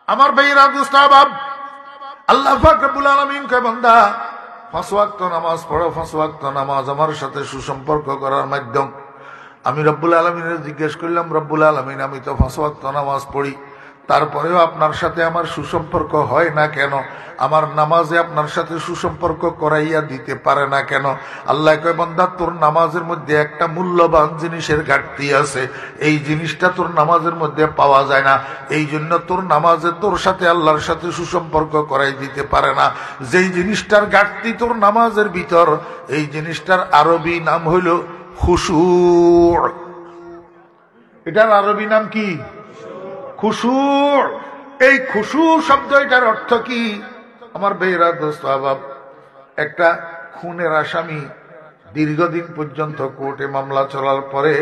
আমার ভাইরা দুস্তাবাব, আল্লাহ পাক রব্বুল আলামিন কয় বান্দা 5 ওয়াক্ত নামাজ পড়ো। 5 ওয়াক্ত নামাজ আমার সাথে সুসম্পর্ক করার মাধ্যম। আমি রব্বুল আলামিনের জিজ্ঞেস করলাম, রব্বুল আলামিন আমি তো 5 ওয়াক্ত নামাজ পড়ি, তারপরেও আপনার সাথে আমার সুসম্পর্ক হয় না কেন? আমার নামাজে আপনার সাথে সুসম্পর্ক করাইয়া দিতে পারে না কেন? আল্লাহ কয় বান্দা তোর নামাজের মধ্যে একটা মূল্যবান জিনিসের ঘাটতি আছে, এই জিনিসটা তোর নামাজের মধ্যে পাওয়া যায় না, এই জন্য তোর নামাজে তোর সাথে আল্লাহর সাথে সুসম্পর্ক করাই দিতে পারে না। যেই জিনিসটার ঘাটতি তোর নামাজের ভিতর, এই জিনিসটার আরবি নাম হইল খুশু। এটার আরবি নাম কি? খুশু। এই খুশু শব্দ, এটার অর্থ কি? আমার বেহরা দোস্ত আবাব, একটা খুনের আসামি দীর্ঘদিন পর্যন্ত কোর্টে মামলা চলার পরে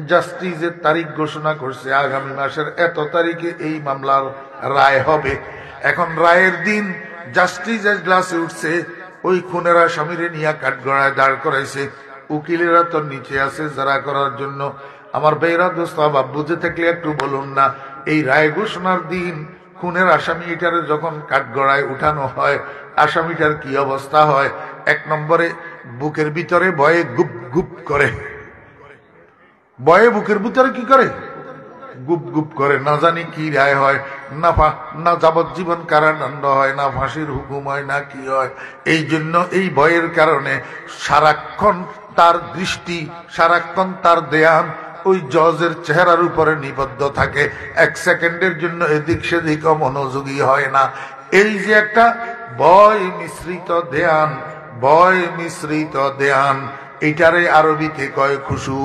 জাস্টিসের তারিখ ঘোষণা করছে, আগামী মাসের এত তারিখে এই মামলার রায় হবে। এখন রায়ের দিন জাস্টিস এজলাসে উঠছে, ওই খুনের আসামিরে নিয়ে কাঠগড়ায় দাঁড় করাইছে। উকিলেরা তো নিচে আছে যারা করার জন্য। আমার বেহরা দোস্ত আবাব, বুঝে থাকলে একটু বলুন না, এই রায় ঘোষণার দিন খুনের আসামিটারে যখন কাঠগড়ায় উঠানো হয়, আসামিটার কি অবস্থা হয়? 1 নম্বরে বুকের ভিতরে ভয়ে গুপ গুপ করে। ভয়ে বুকের ভিতরে কি করে? গুপ গুপ করে। না জানি কি রায় হয়, না যাবজ্জীবন কারাদণ্ড হয়, না ফাঁসির হুকুম হয়, না কি হয়। এই জন্য এই ভয়ের কারণে সারাক্ষণ তার দৃষ্টি, সারাক্ষণ তার ধ্যান ওই জজের চেহারার উপরে নিবদ্ধ থাকে। 1 সেকেন্ডের জন্য এদিক সেদিক মনোযোগী হয় না। এই যে একটা ভয় মিশ্রিত ধ্যান, ভয় মিশ্রিত ধ্যান, এটারে আরবিতে কয় খুশু।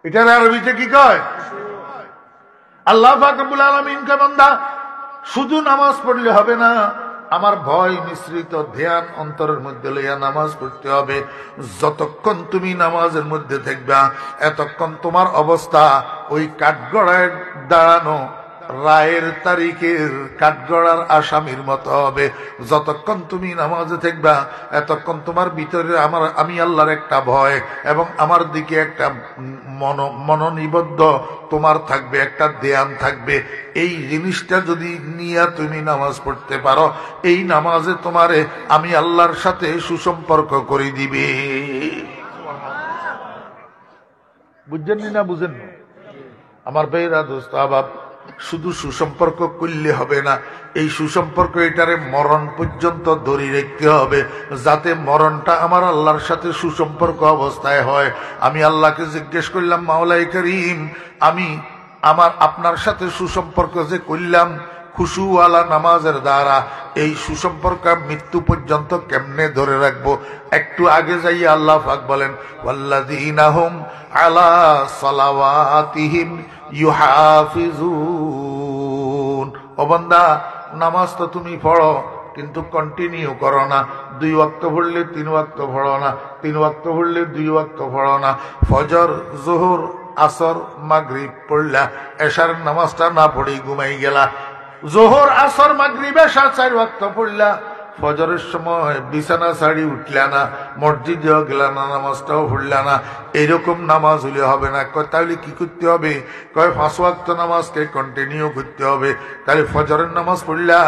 এটারে আরবিতে কি কয়? আল্লাহ পাক রব্বুল আলামিন কয় বান্দা শুধু নামাজ পড়লে হবে না, আমার ভয় মিশ্রিত ধ্যান অন্তরের মধ্যে লইয়া নামাজ পড়তে হবে। যতক্ষণ তুমি নামাজের মধ্যে থাকবা, এতক্ষণ তোমার অবস্থা ওই কাঠগড়ায় দাঁড়ানো রায়ের তারিখের কাঠগড়ার আসামির মতো হবে। যতক্ষণ তুমি নামাজে থাকবা, এতক্ষণ তোমার ভিতরে আমি আল্লাহর একটা ভয় এবং আমার দিকে একটা মনোনিবদ্ধ তোমার থাকবে, একটা ধ্যান থাকবে। এই জিনিসটা যদি নিয়ে তুমি নামাজ পড়তে পারো, এই নামাজে তোমারে আমি আল্লাহর সাথে সুসম্পর্ক করে দিবে। বুঝছেন না? বুঝেন না? আমার ভাইরা দোস্ত আবাব, শুধু সুসম্পর্ক করলে হবে না, এই সুসম্পর্ক এটারে মরণ পর্যন্ত ধরে রাখতে হবে, যাতে মরণটা আমার আল্লাহর সাথে সুসম্পর্ক অবস্থায় হয়। আমি আল্লাহকে জিজ্ঞেস করলাম, মাওলাই করিম, আমি আপনার সাথে সুসম্পর্ক যে করলাম খুশুওয়ালা নামাজের দ্বারা, এই সুসম্পর্ক মৃত্যু পর্যন্ত কেমনে ধরে রাখবো? একটু আগে যাই আল্লাহ পাক বলেন, ওয়াল্লাযীনা হুম আলা সালাওয়াতিহিম ইউহাফিজুন। ও বান্দা, নামাজ তো তুমি পড়ো কিন্তু কন্টিনিউ করো না। 2 ওয়াক্ত পড়লে 3 ওয়াক্ত পড়ো না, 3 ওয়াক্ত পড়লে 2 ওয়াক্ত পড়ো না। ফজর, যোহর, আসর, মাগরিব পড়লা, এশার নামাজটা না পড়ে ঘুমাই গেলা। যোহর, আসর, মাগরিব, এশা 4 ওয়াক্ত পড়লা, ফজরের সময় বিছানা ছাড়ি উঠলা না, মসজিদেও গেলা না, নামাজটাও পড়লা না। এইরকম নামাজ হলে হবে না। তাহলে কি করতে হবে? 5 ওয়াক্ত নামাজকে কন্টিনিউ করতে হবে। তাহলে ফজরের নামাজ পড়লা,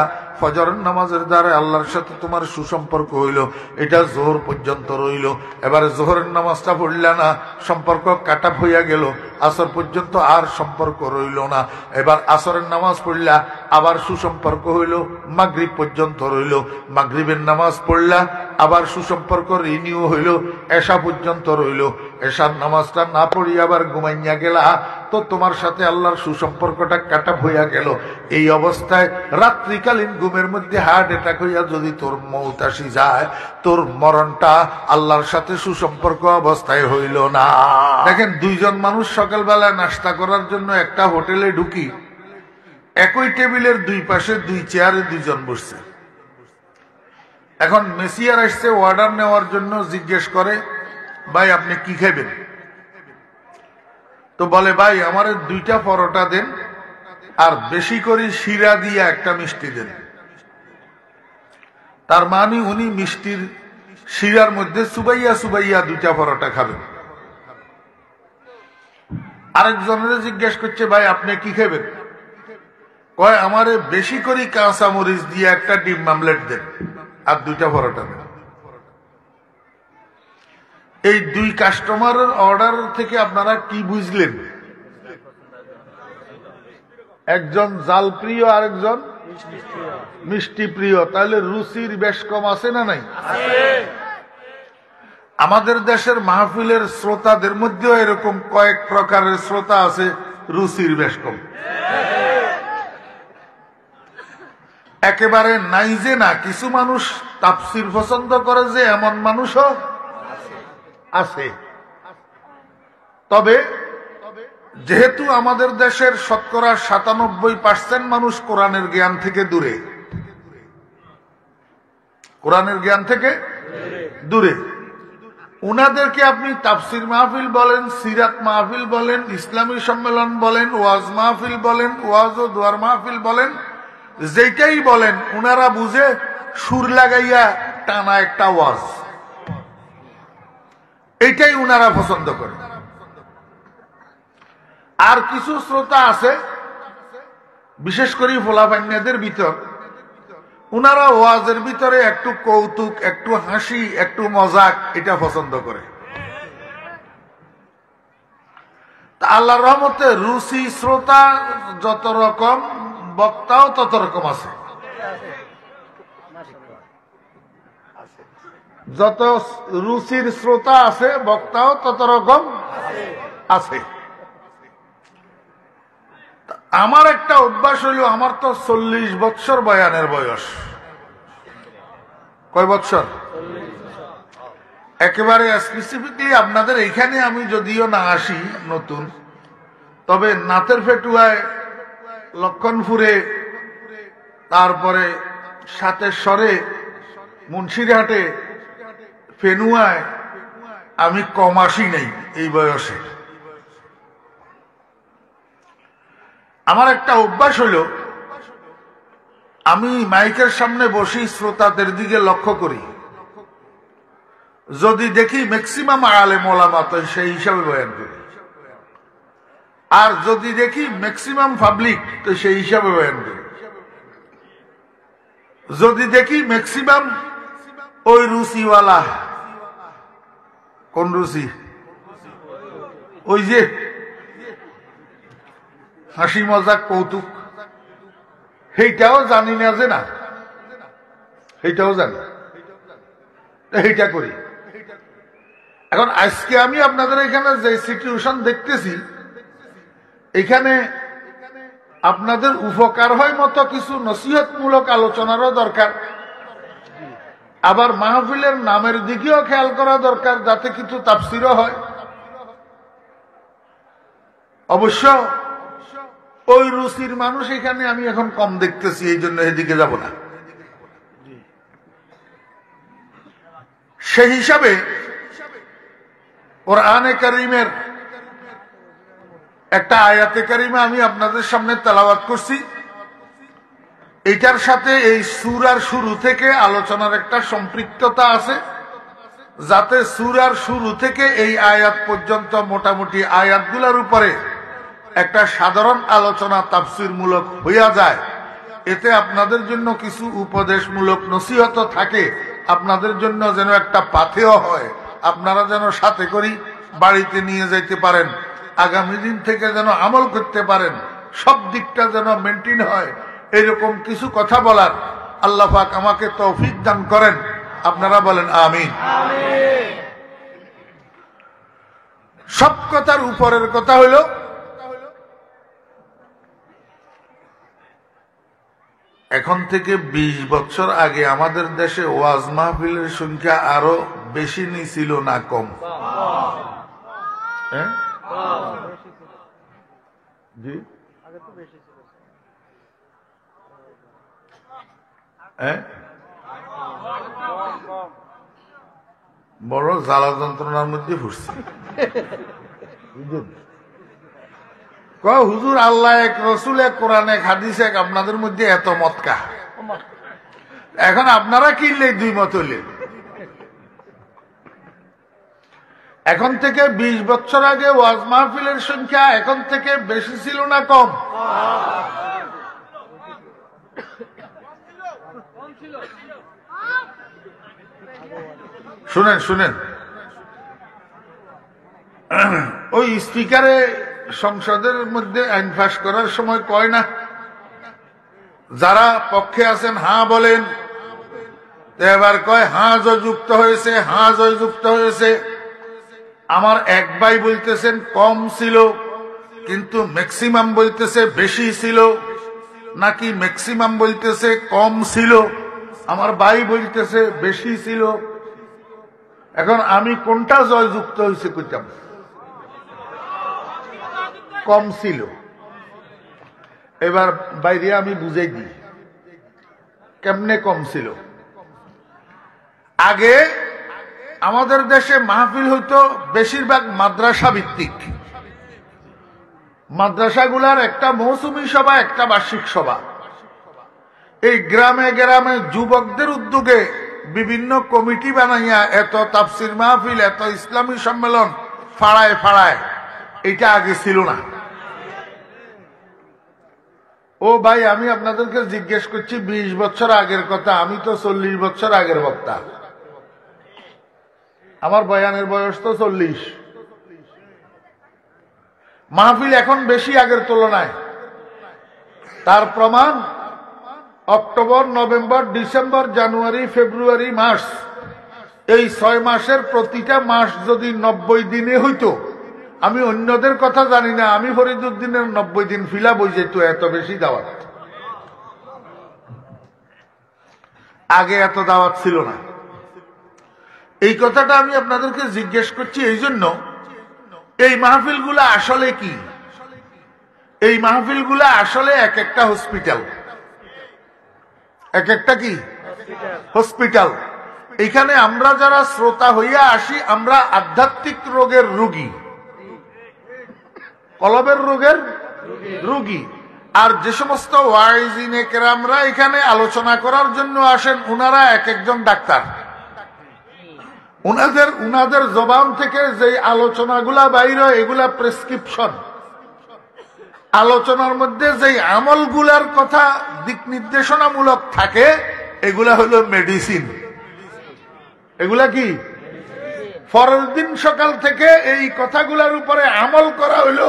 ফজরের নামাজের দ্বারা আল্লাহর সাথে তোমার সুসম্পর্ক হইল, এটা জোহর পর্যন্ত রইল। এবারে জোহরের নামাজটা পড়লা না, সম্পর্ক কাটা হইয়া গেল, আসর পর্যন্ত আর সম্পর্ক রইল না। এবার আসরের নামাজ পড়লা, আবার সুসম্পর্ক হইল, মাগরিব পর্যন্ত রইল। মাগরিবের নামাজ পড়লা, আবার সুসম্পর্ক রিনিউ হইল, এশা পর্যন্ত রইল। এশার নামাজটা না পড়ি আবার ঘুমাইয়া গেলা, তো তোমার সাথে আল্লাহর সুসম্পর্কটা কাটা হইয়া গেল। এই অবস্থায় রাত্রিকালীন ঘুমের মধ্যে হার্ট অ্যাটাক হইয়া যদি তোর মৌত আসি যায়, তোর মরণটা আল্লাহর সাথে সুসম্পর্ক অবস্থায় হইল না। দেখেন, 2 জন মানুষ সকালবেলায় নাস্তা করার জন্য একটা হোটেলে ঢুকি, একই টেবিলের 2 পাশে 2 চেয়ারে 2 জন বসছে। এখন মেসিয়ার আসছে অর্ডার নেওয়ার জন্য, জিজ্ঞেস করে, ভাই আপনি কি খাবেন? তো বলে, ভাই আমার 2টা পরোটা দেন, আর বেশি করে শিরা দিয়ে একটা মিষ্টি দেন। তার মানে উনি মিষ্টির শিরার মধ্যে সুবাইয়া সুবাইয়া 2টা পরোটা খাবেন। আরেকজনের জিজ্ঞেস করছে, ভাই আপনি কি খাবেন? কয় আমারে বেশি করে কাঁচা মরিচ দিয়ে একটা ডিম আমলেট দেন আর 2টা পরোটা দেন। এই 2 কাস্টমারের অর্ডার থেকে আপনারা কি বুঝলেন? একজন জাল প্রিয় আর একজন মিষ্টি প্রিয়। তাহলে রুচির বেশ কম আছে না নাই? আমাদের দেশের মাহফিলের শ্রোতাদের মধ্যেও এরকম কয়েক প্রকারের শ্রোতা আছে, রুচির বেশ কম। একেবারে নাই যে না, কিছু মানুষ তাফসীর পছন্দ করে যে এমন মানুষও আছে। তবে যেহেতু আমাদের দেশের শতকরা 97% মানুষ কোরআনের জ্ঞান থেকে দূরে, কোরআনের জ্ঞান থেকে দূরে, উনাদেরকে আপনি তাফসীর মাহফিল বলেন, সিরাত মাহফিল বলেন, ইসলামী সম্মেলন বলেন, ওয়াজ মাহফিল বলেন, ওয়াজ ও দোয়ার মাহফিল বলেন, যেটাই বলেন উনারা বুঝে সুর লাগাইয়া টানা একটা ওয়াজ, এইটাই উনারা পছন্দ করে। আর কিছু শ্রোতা আছে, বিশেষ করে ফোলাফান্যাদের ভিতর, উনারা ওয়াজের ভিতরে একটু কৌতুক, একটু হাসি, একটু মজাক, এটা পছন্দ করে। তা আল্লাহর রহমতে রুচি শ্রোতা যত রকম, বক্তাও তত রকম আছে। যত রুচির শ্রোতা আছে, বক্তাও তত রকম আছে। আমার একটা অভ্যাস হইল, আমার তো 40 বছর বয়ানের বয়স। কয় বছর? একেবারে স্পেসিফিকলি আপনাদের এইখানে আমি যদিও না আসি নতুন, তবে নাতের ফেটুয়ায়, লক্ষণপুরে, তারপরে সাতেশ্বরে, মুন্সিরহাটে, ফেনুয়ায় আমি কম আসি নাই এই বয়সে। আমার একটা অভ্যাস হলো, আমি মাইকের সামনে বসি, শ্রোতাদের দিকে লক্ষ্য করি, যদি দেখি ম্যাক্সিমাম আলেম ওলামা তো সেই হিসাবে বয়ান করি, আর যদি দেখি ম্যাক্সিমাম পাবলিক তো সেই হিসাবে বয়ান করি, যদি দেখি ম্যাক্সিমাম ওই রুচিওয়ালা। কোন রুচি? ওই যে হাসি মজাক কৌতুক, সেইটাও জানি না যে না, সেইটাও জানি, সেইটা করি। এখন আজকে আমি আপনাদের এখানে যে সিচুয়েশন দেখতেছি, এখানে আপনাদের উপকার হয় মতো কিছু নসিহতমূলক আলোচনারও দরকার, আবার মাহফিলের নামের দিকেও খেয়াল করা দরকার, যাতে কিছু তাফসীরও হয়। অবশ্য ওই রুচির মানুষ এখানে আমি এখন কম দেখতেছি, এই জন্য এদিকে যাব না। সেই হিসাবে কোরআনে কারীমের একটা আয়াতে কারিমা আমি আপনাদের সামনে তেলাওয়াত করছি। এটার সাথে এই সূরার শুরু থেকে আলোচনার একটা সম্পৃক্ততা আছে, যাতে সূরার শুরু থেকে এই আয়াত পর্যন্ত মোটামুটি আয়াতগুলোর উপরে একটা সাধারণ আলোচনা তাফসীরমূলক হইয়া যায়। এতে আপনাদের জন্য কিছু উপদেশমূলক নসিহত থাকে, আপনাদের জন্য যেন একটা পাথেয় হয়, আপনারা যেন সাথে করি বাড়িতে নিয়ে যাইতে পারেন, আগামী দিন থেকে যেন আমল করতে পারেন, সব দিকটা যেন মেনটেন হয়, এরকম কিছু কথা বলার আল্লাহ পাক আমাকে তৌফিক দান করেন। আপনারা বলেন আমিন। সব কথার উপরের কথা হইল, এখন থেকে 20 বছর আগে আমাদের দেশে ওয়াজ মাহফিলের সংখ্যা আরো বেশি ছিল না কম? হ্যাঁ জি, বড় জ্বালা যন্ত্রণার মধ্যে ফুটছে। হুজুর আল্লাহ এক, রসুল এক, কোরআন এক, হাদিস এক, আপনাদের মধ্যে এত মতকা। এখন আপনারা কিনলে 2 মত হইলেন। এখন থেকে 20 বছর আগে ওয়াজ মাহফিলের সংখ্যা এখন থেকে বেশি ছিল না কম? শুনেন শুনেন, ওই স্পিকারে সংসদের মধ্যে আইন পাস করার সময় কয় না, যারা পক্ষে আছেন হ্যাঁ বলেন, এবার কয় হ্যাঁ জয়যুক্ত হয়েছে, হ্যাঁ জয়যুক্ত হয়েছে। আমার এক ভাই বলতেছেন কম ছিল, কিন্তু ম্যাক্সিমাম বলতেছে বেশি ছিল, নাকি ম্যাক্সিমাম বলতেছে কম ছিল, আমার ভাই বলতেছে বেশি ছিল। এখন আমি কোনটা জয়যুক্ত হয়েছে কইতাম? কম ছিল। এবার বাইরে আমি বুঝাই দিই কেমনে কম ছিল। আগে আমাদের দেশে মাহফিল হইতো বেশিরভাগ মাদ্রাসা ভিত্তিক। মাদ্রাসাগুলার একটা মৌসুমী সভা, একটা বার্ষিক সভা। এই গ্রামে গ্রামে যুবকদের উদ্যোগে বিভিন্ন কমিটি বানাইয়া এত তাফসির মাহফিল, এত ইসলামী সম্মেলন ফাড়ায় ফাড়ায়, এটা আগে ছিল না। ও ভাই, আমি আপনাদেরকে জিজ্ঞেস করছি 20 বছর আগের কথা, আমি তো 40 বছর আগের বক্তা। আমার বয়ানের বয়স তো 40। মাহফিল এখন বেশি আগের তুলনায়। তার প্রমাণ অক্টোবর, নভেম্বর, ডিসেম্বর, জানুয়ারি, ফেব্রুয়ারি, মার্চ, এই 6 মাসের প্রতিটা মাস যদি 90 দিনে হইতো, আমি অন্যদের কথা জানি না, আমি ফরিদুদ্দিনের 90 দিন ফিলা বই যেত, এত বেশি দাওয়াত। আগে এত দাওয়াত ছিল না। এই কথাটা আমি আপনাদেরকে জিজ্ঞেস করছি এই জন্য, এই মাহফিলগুলা আসলে কি? এই মাহফিলগুলা আসলে এক একটা হসপিটাল। এক একটা কি হসপিটাল। এখানে আমরা যারা শ্রোতা হইয়া আসি, আমরা আধ্যাত্মিক রোগের রোগী, কলবের রোগের রোগী। আর যে সমস্ত ওয়াইজিনে কেরামরা এখানে আলোচনা করার জন্য আসেন, উনারা এক একজন ডাক্তার। উনাদের জবান থেকে যে আলোচনাগুলা বাইর হয়, এগুলা প্রেসক্রিপশন। আলোচনার মধ্যে যে আমলগুলার কথা দিক নির্দেশনামূলক থাকে, এগুলা হলো মেডিসিন। এগুলা কি? পরের দিন সকাল থেকে এই কথাগুলার উপরে আমল করা হইল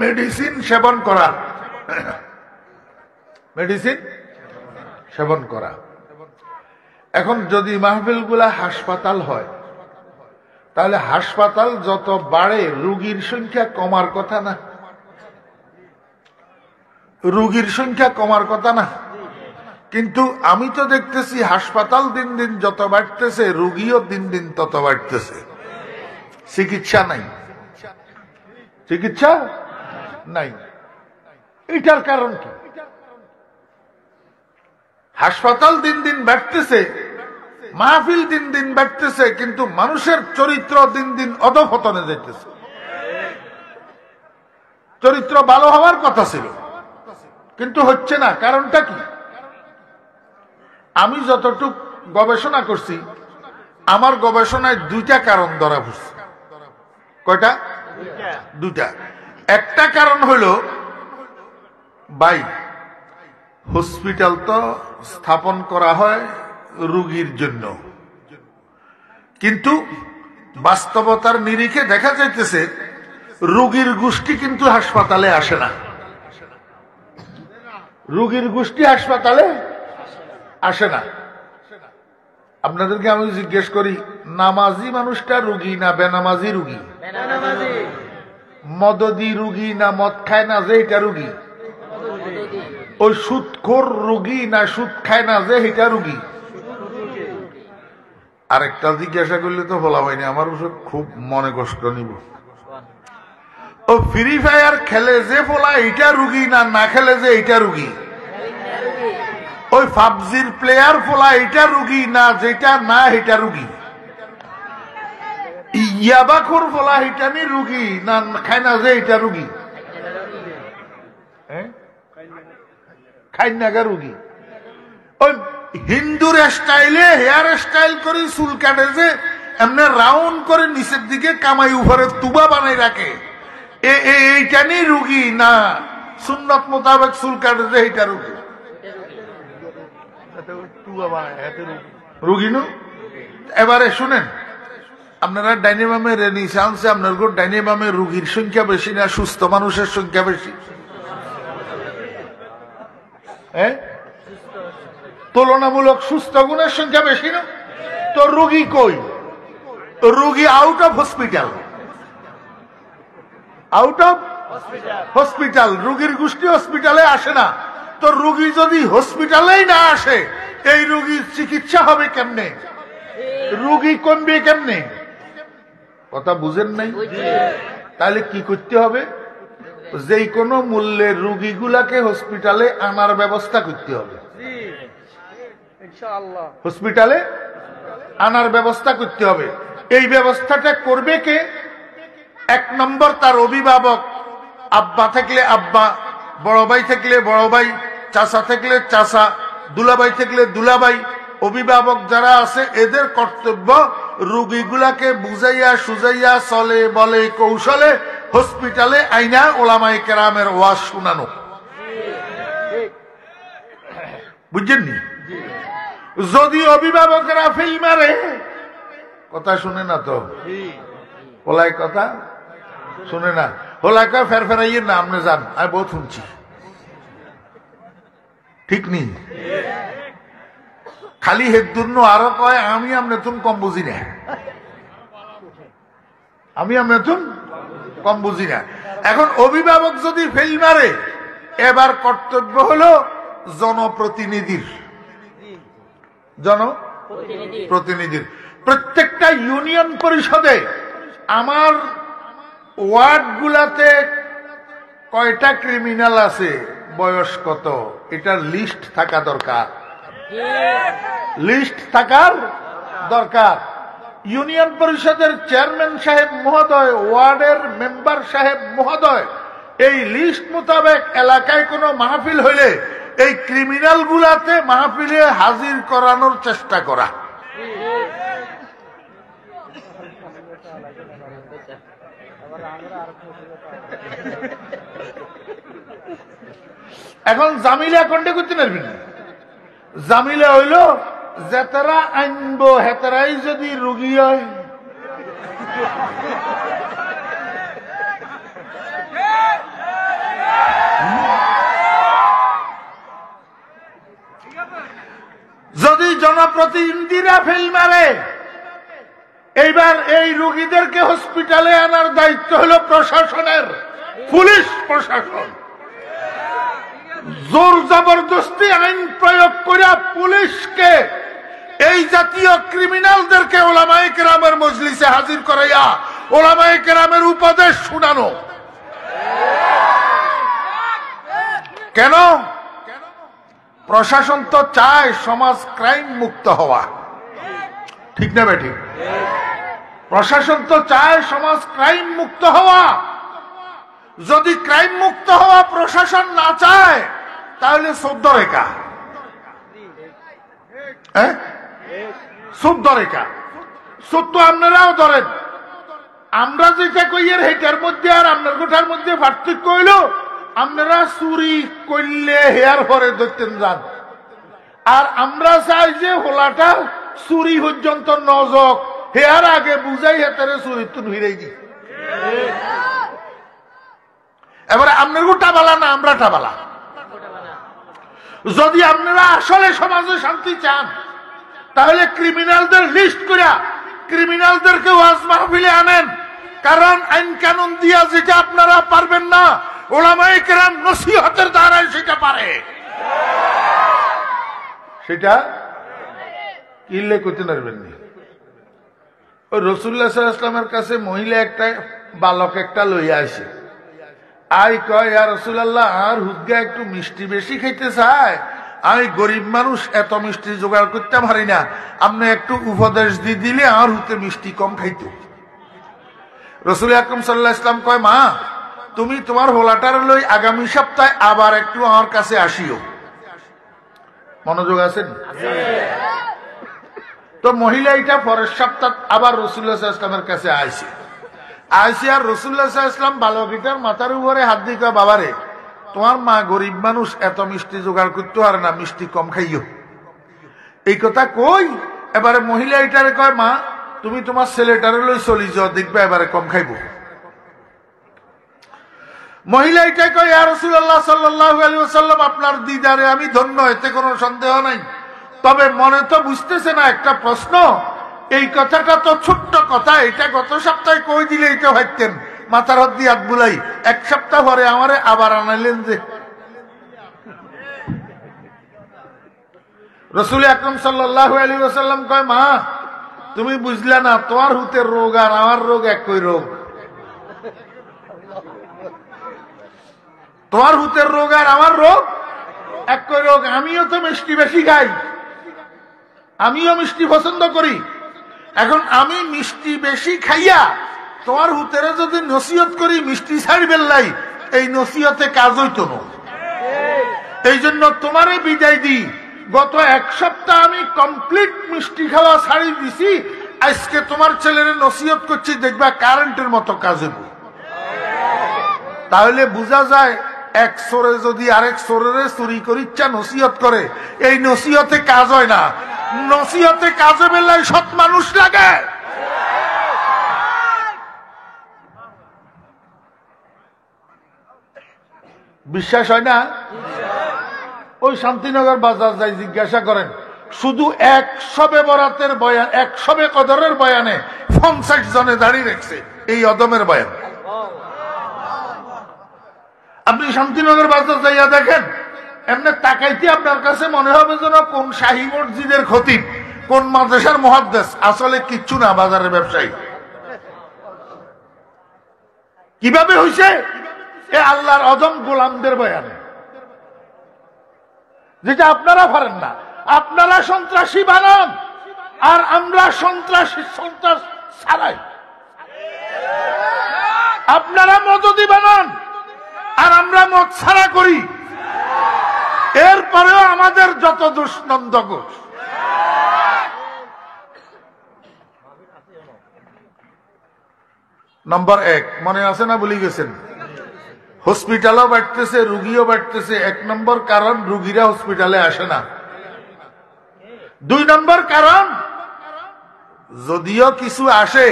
মেডিসিন সেবন করা। মেডিসিন সেবন করা। এখন যদি মাহফিলগুলা হাসপাতাল হয়, তাহলে হাসপাতাল যত বাড়ে রোগীর সংখ্যা কমার কথা না? রোগীর সংখ্যা কমার কথা না। কিন্তু আমি তো দেখতেছি হাসপাতাল দিন দিন যত বাড়তেছে, রোগীও দিন দিন তত বাড়তেছে। চিকিৎসা নাই, চিকিৎসা নাই। এটার কারণ কি? হাসপাতাল দিন দিন বাড়তেছে, মাহফিল দিন দিন বাড়তেছে, কিন্তু মানুষের চরিত্র দিন দিন অধঃপতনে যাইতেছে। চরিত্র ভালো হওয়ার কথা ছিল, কিন্তু হচ্ছে না। কারণটা কি? আমি যতটুক গবেষণা করছি, আমার গবেষণায় 2টা কারণ ধরা পড়ছে। কয়টা? 2টা। একটা কারণ হলো, ভাই, হসপিটাল তো স্থাপন করা হয় রোগীর জন্য, কিন্তু বাস্তবতার নিরিখে দেখা যাইতেছে রোগীর গোষ্ঠী কিন্তু হাসপাতালে আসে না। রোগীর গোষ্ঠী হাসপাতালে আসে না। আপনাদেরকে আমি জিজ্ঞেস করি, নামাজি মানুষটা রোগী না বেনামাজি রোগী? মদদি রোগী না মদ খায় না যে এটা রোগী? ওই সুদখোর রোগী না সুদ খায় না যে এটা রোগী? আরেকটা জিজ্ঞাসা করলে তো বলা হয়নি, আমার খুব মনে কষ্ট নিব। ও ফ্রি ফায়ার খেলে যে ফলা এটা রুগী না না খেলে যে এটা রুগী? ওই পাবজির প্লেয়ার ফলা এটা রুগী না যেটা না এটা রুগী? ইয়াবাখোর ফলা এটা নি রুগী না খায় না যে এটা রুগী? খাই নাগা রুগী। ওই হিন্দুর স্টাইলে হেয়ার স্টাইল করে চুল কাটে যে এমনি রাউন্ড করে নিচের দিকে কামাই উপরে তুবা বানাই রাখে, এইটা নিয়ে রুগী না সুন্নত মোতাবেক চুল কাটে যে এইটা রুগী? রুগী নো এবারে শুনেন, আপনারা ডাইনেমামে রেনিসান্সে আপনার ডাইনেমামে রোগীর সংখ্যা বেশি না সুস্থ মানুষের সংখ্যা বেশি? তুলনামূলক সুস্থ গুণের সংখ্যা বেশি না? তো রোগী কই? রোগী out of hospital, out of hospital. রোগীর গোষ্ঠী হসপিটালে আসে না। তো রোগী যদি হসপিটালেই না আসে, এই রোগীর চিকিৎসা হবে কেমনে? রোগী কমবে কেমনে? কথা বুঝেন নাই? তাহলে কি করতে হবে? যে কোনো মূল্যে রোগীগুলাকে হসপিটালে আনার ব্যবস্থা করতে হবে। হসপিটালে আনার ব্যবস্থা করতে হবে। এই ব্যবস্থাটা করবে কে? এক নম্বর তার অভিভাবক, আব্বা থাকলে আব্বা, বড় ভাই থাকলে বড় ভাই, চাচা থাকলে চাচা, দুলাভাই থাকলে দুলাভাই। অভিভাবক যারা আছে এদের কর্তব্য রোগীগুলাকে বুঝাইয়া সুজাইয়া চলে বলে কৌশলে হসপিটালে আইনা ওলামায়ে কেরামের ওয়াজ শোনানো। বুঝছেননি? যদি অভিভাবকরা ফেল মারে, কথা শুনে না তো, ওলাই কথা শুনে না, হোলাকা ফের ফেরাইয়ের না, আপনি যান, আমি বহুত শুনছি। ঠিক নেই? খালি হেদুর্ন আরো কয় আমি আপনি তুমি কম বুঝি না, আমি আপনি তুমি কম বুঝি না। এখন অভিভাবক যদি ফেল মারে, এবার কর্তব্য হলো জনপ্রতিনিধির, জনপ্রতিনিধির। প্রত্যেকটা ইউনিয়ন পরিষদে আমার ওয়ার্ড গুলাতে কয়টা ক্রিমিনাল আছে, বয়স কত, এটার লিস্ট থাকা দরকার, লিস্ট থাকার দরকার। ইউনিয়ন পরিষদের চেয়ারম্যান সাহেব মহোদয়, ওয়ার্ডের মেম্বার সাহেব মহোদয়, এই লিস্ট মোতাবেক এলাকায় কোনো মাহফিল হইলে এই ক্রিমিনাল গুলাতে মাহফিলে হাজির করানোর চেষ্টা করা। এখন জামিলা কোনটা করতে পারবি না? জামিলা হইল যেতারা আনবো হেতারাই যদি রোগী হয়, যদি জনপ্রতিনিধিরা ফেল মারে, এইবার এই রোগীদেরকে হসপিটালে আনার দায়িত্ব হলো প্রশাসনের, পুলিশ প্রশাসন। জোর জবরদস্তি আইন প্রয়োগ করে পুলিশকে এই জাতীয় ক্রিমিনালদেরকে ওলামায়ে কেরামের মজলিসে হাজির করাইয়া ওলামায়ে কেরামের উপদেশ শোনানো। কেন? প্রশাসন তো চায় সমাজ ক্রাইম মুক্ত হওয়া, ঠিক না বেঠিক? প্রশাসন তো চায় সমাজ ক্রাইম মুক্ত হওয়া। যদি ক্রাইম মুক্ত হওয়া প্রশাসন না চায়, তাহলে শুদ্ধ রেখা, শুদ্ধ রেখা, সত্য আপনারাও ধরেন। আমরা যেটা কইয়ের হেটার মধ্যে আর আপনার গোটার মধ্যে পার্থক্য হইল, আপনারা চুরি করলে হেয়ার পরে ধরতেন যান, আর আমরা চাই যে হোলাটা চুরি পর্যন্ত নজক, হেয়ার আগে বুঝাই হেতারে চুরি তুন ফিরাই দি। এবারে আপনার টাবালা না আমরা টাবালা? যদি আপনারা আসলে সমাজে শান্তি চান, তাহলে ক্রিমিনালদের লিস্ট করে ক্রিমিনালদেরকে ওয়াজ মাহফিলে আনেন। কারণ আইন কানুন দিয়া যেটা আপনারা পারবেন না, ওলামায়ে কেরাম নসিহতের দ্বারাই সেটা পারে। সেটা কিল্লে করতে পারবেন না। ওই রাসূলুল্লাহ সাল্লাল্লাহু আলাইহি ওয়াসাল্লামের কাছে মহিলা একটা বালক একটা লইয়া আসে, আই কয় ইয়া রাসূলুল্লাহ, আর হুদগা একটু মিষ্টি বেশি খাইতে চায়, আমি গরিব মানুষ, এত মিষ্টি জোগাড় করতে পারি না, আপনি একটু উপদেশ দিয়ে দিলে আর হুতে মিষ্টি কম খাইতো। রাসূল আকরাম সাল্লাল্লাহু আলাইহি ওয়াসাল্লাম কয়, মা তুমি তোমার হোলাটার লই আগামী সপ্তাহে আবার একটু আমার কাছে আসিও। মনোযোগ আছেন? তো মহিলা এটা পরের সপ্তাহ আবার রাসূলুল্লাহ সাল্লাল্লাহু আলাইহি ওয়াসাল্লামের কাছে আইছে। আইসি আর রাসূলুল্লাহ সাল্লাল্লাহু আলাইহি ওয়াসাল্লাম বালকিটার মাথার উপরে হাত দিয়ে কয়, বাবারে তোমার মা গরিব মানুষ, এত মিষ্টি জোগাড় করতে পারে না, মিষ্টি কম খাইও। এই কথা কই এবারে মহিলা এটারে কয় মা তুমি তোমার ছেলেটারে লই চলি যাও, দেখবে এবারে কম খাইব। মহিলা এটাই কয় ইয়া রাসূলুল্লাহ সাল্লাল্লাহু আলাইহি ওয়াসাল্লাম আপনার দিদারে আমি ধন্য, এতে কোনো সন্দেহ নাই, তবে মনে তো বুঝতেছে না একটা প্রশ্ন, এই কথাটা তো ছোট্ট কথা, এটা গত সপ্তাহে কই দিলে এটা ভাবতেন, মাথার হাত দিয়ে হাত বুলাই, এক সপ্তাহ পরে আমারে আবার আনাইলেন যে। রাসূল আকরাম সাল্লাল্লাহু আলাইহি ওয়াসাল্লাম কয় মা তুমি বুঝলা না, তোমার হুতের রোগ আর আমার রোগ একই রোগ, তোমার হুতের রোগ আর আমার রোগ একই রোগ। আমিও তো মিষ্টি বেশি খাই, আমিও মিষ্টি পছন্দ করি, এখন আমি মিষ্টি বেশি খাইয়া তোমার হুতেরে যদি নসিহত করি মিষ্টি ছাড়বেন লাই, এই নসিহতে কাজ হইতো না। এই জন্য তোমারে বিদায় দিই, গত এক সপ্তাহ আমি কমপ্লিট মিষ্টি খাওয়া ছাড়ি দিছি, আজকে তোমার ছেলের নসিহত করছি, দেখবা কারেন্টের মতো কাজ হইব। তাহলে বোঝা যায় এক সোরে যদি আরেক সোরের চুরি করে ইচ্ছা নসিহত করে, এই নসিহতে কাজ হয় না, নসিহতে কাজে বেলায় সৎ মানুষ লাগে। বিশ্বাস হয় না? ওই শান্তিনগর বাজার যাই জিজ্ঞাসা করেন, শুধু 100 বরাতের বয়ান, 100 কদরের বয়ানে 50 জনে দাঁড়িয়ে রেখেছে এই অদমের বয়ান। আপনি শান্তিনগর বাজার যাইয়া দেখেন, এমনি তাকাইতে আপনার কাছে মনে হবে যেন কোন শাহী মসজিদের খতিব, কোন মাদ্রাসার মুহাদ্দিস, আসলে কিচ্ছু না, বাজারের ব্যবসায়ী। কিভাবে হইছে? এ আল্লাহর অদম গোলামদের বয়ানে, যেটা আপনারা পারেন না। আপনারা সন্ত্রাসী বানান আর আমরা সন্ত্রাস ছাড়াই, আপনারা মদদি বানান আর আমরা মদ ছাড়া করি, এরপরেও আমাদের যত দোষ নন্দ ঘোষ। নম্বর 1 মনে আছে না, ভুলে গেছেন? হসপিটালও বাড়তেছে, রুগীও বাড়তেছে। 1 নম্বর কারণ রুগীরা হসপিটালে আসে না। 2 নম্বর কারণ যদিও কিছু আসে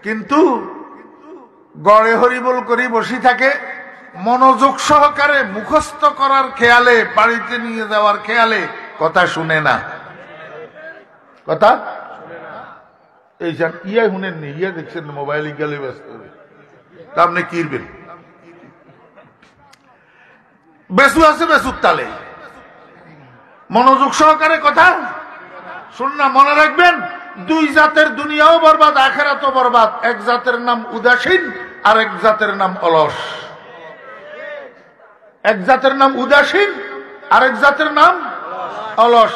কিন্তু গড়ে হরিবোল করি বসি থাকে, মনোযোগ সহকারে মুখস্থ করার খেয়ালে, বাড়িতে নিয়ে যাওয়ার খেয়ালে কথা শুনে না, কথা এই ইয়া শুনেননি, ইয়া দেখছেন মোবাইল গেলে ব্যস্ত, আপনি কিরবেন বেসু আছে বেসুর তালে, মনোযোগ সহকারে কথা শুন না। মনে রাখবেন 2 জাতের দুনিয়াও বরবাদ, আখিরাতও বরবাদ। এক জাতের নাম উদাসীন আর এক জাতের নাম অলস। এক জাতের নাম উদাসীন আর এক জাতের নাম অলস।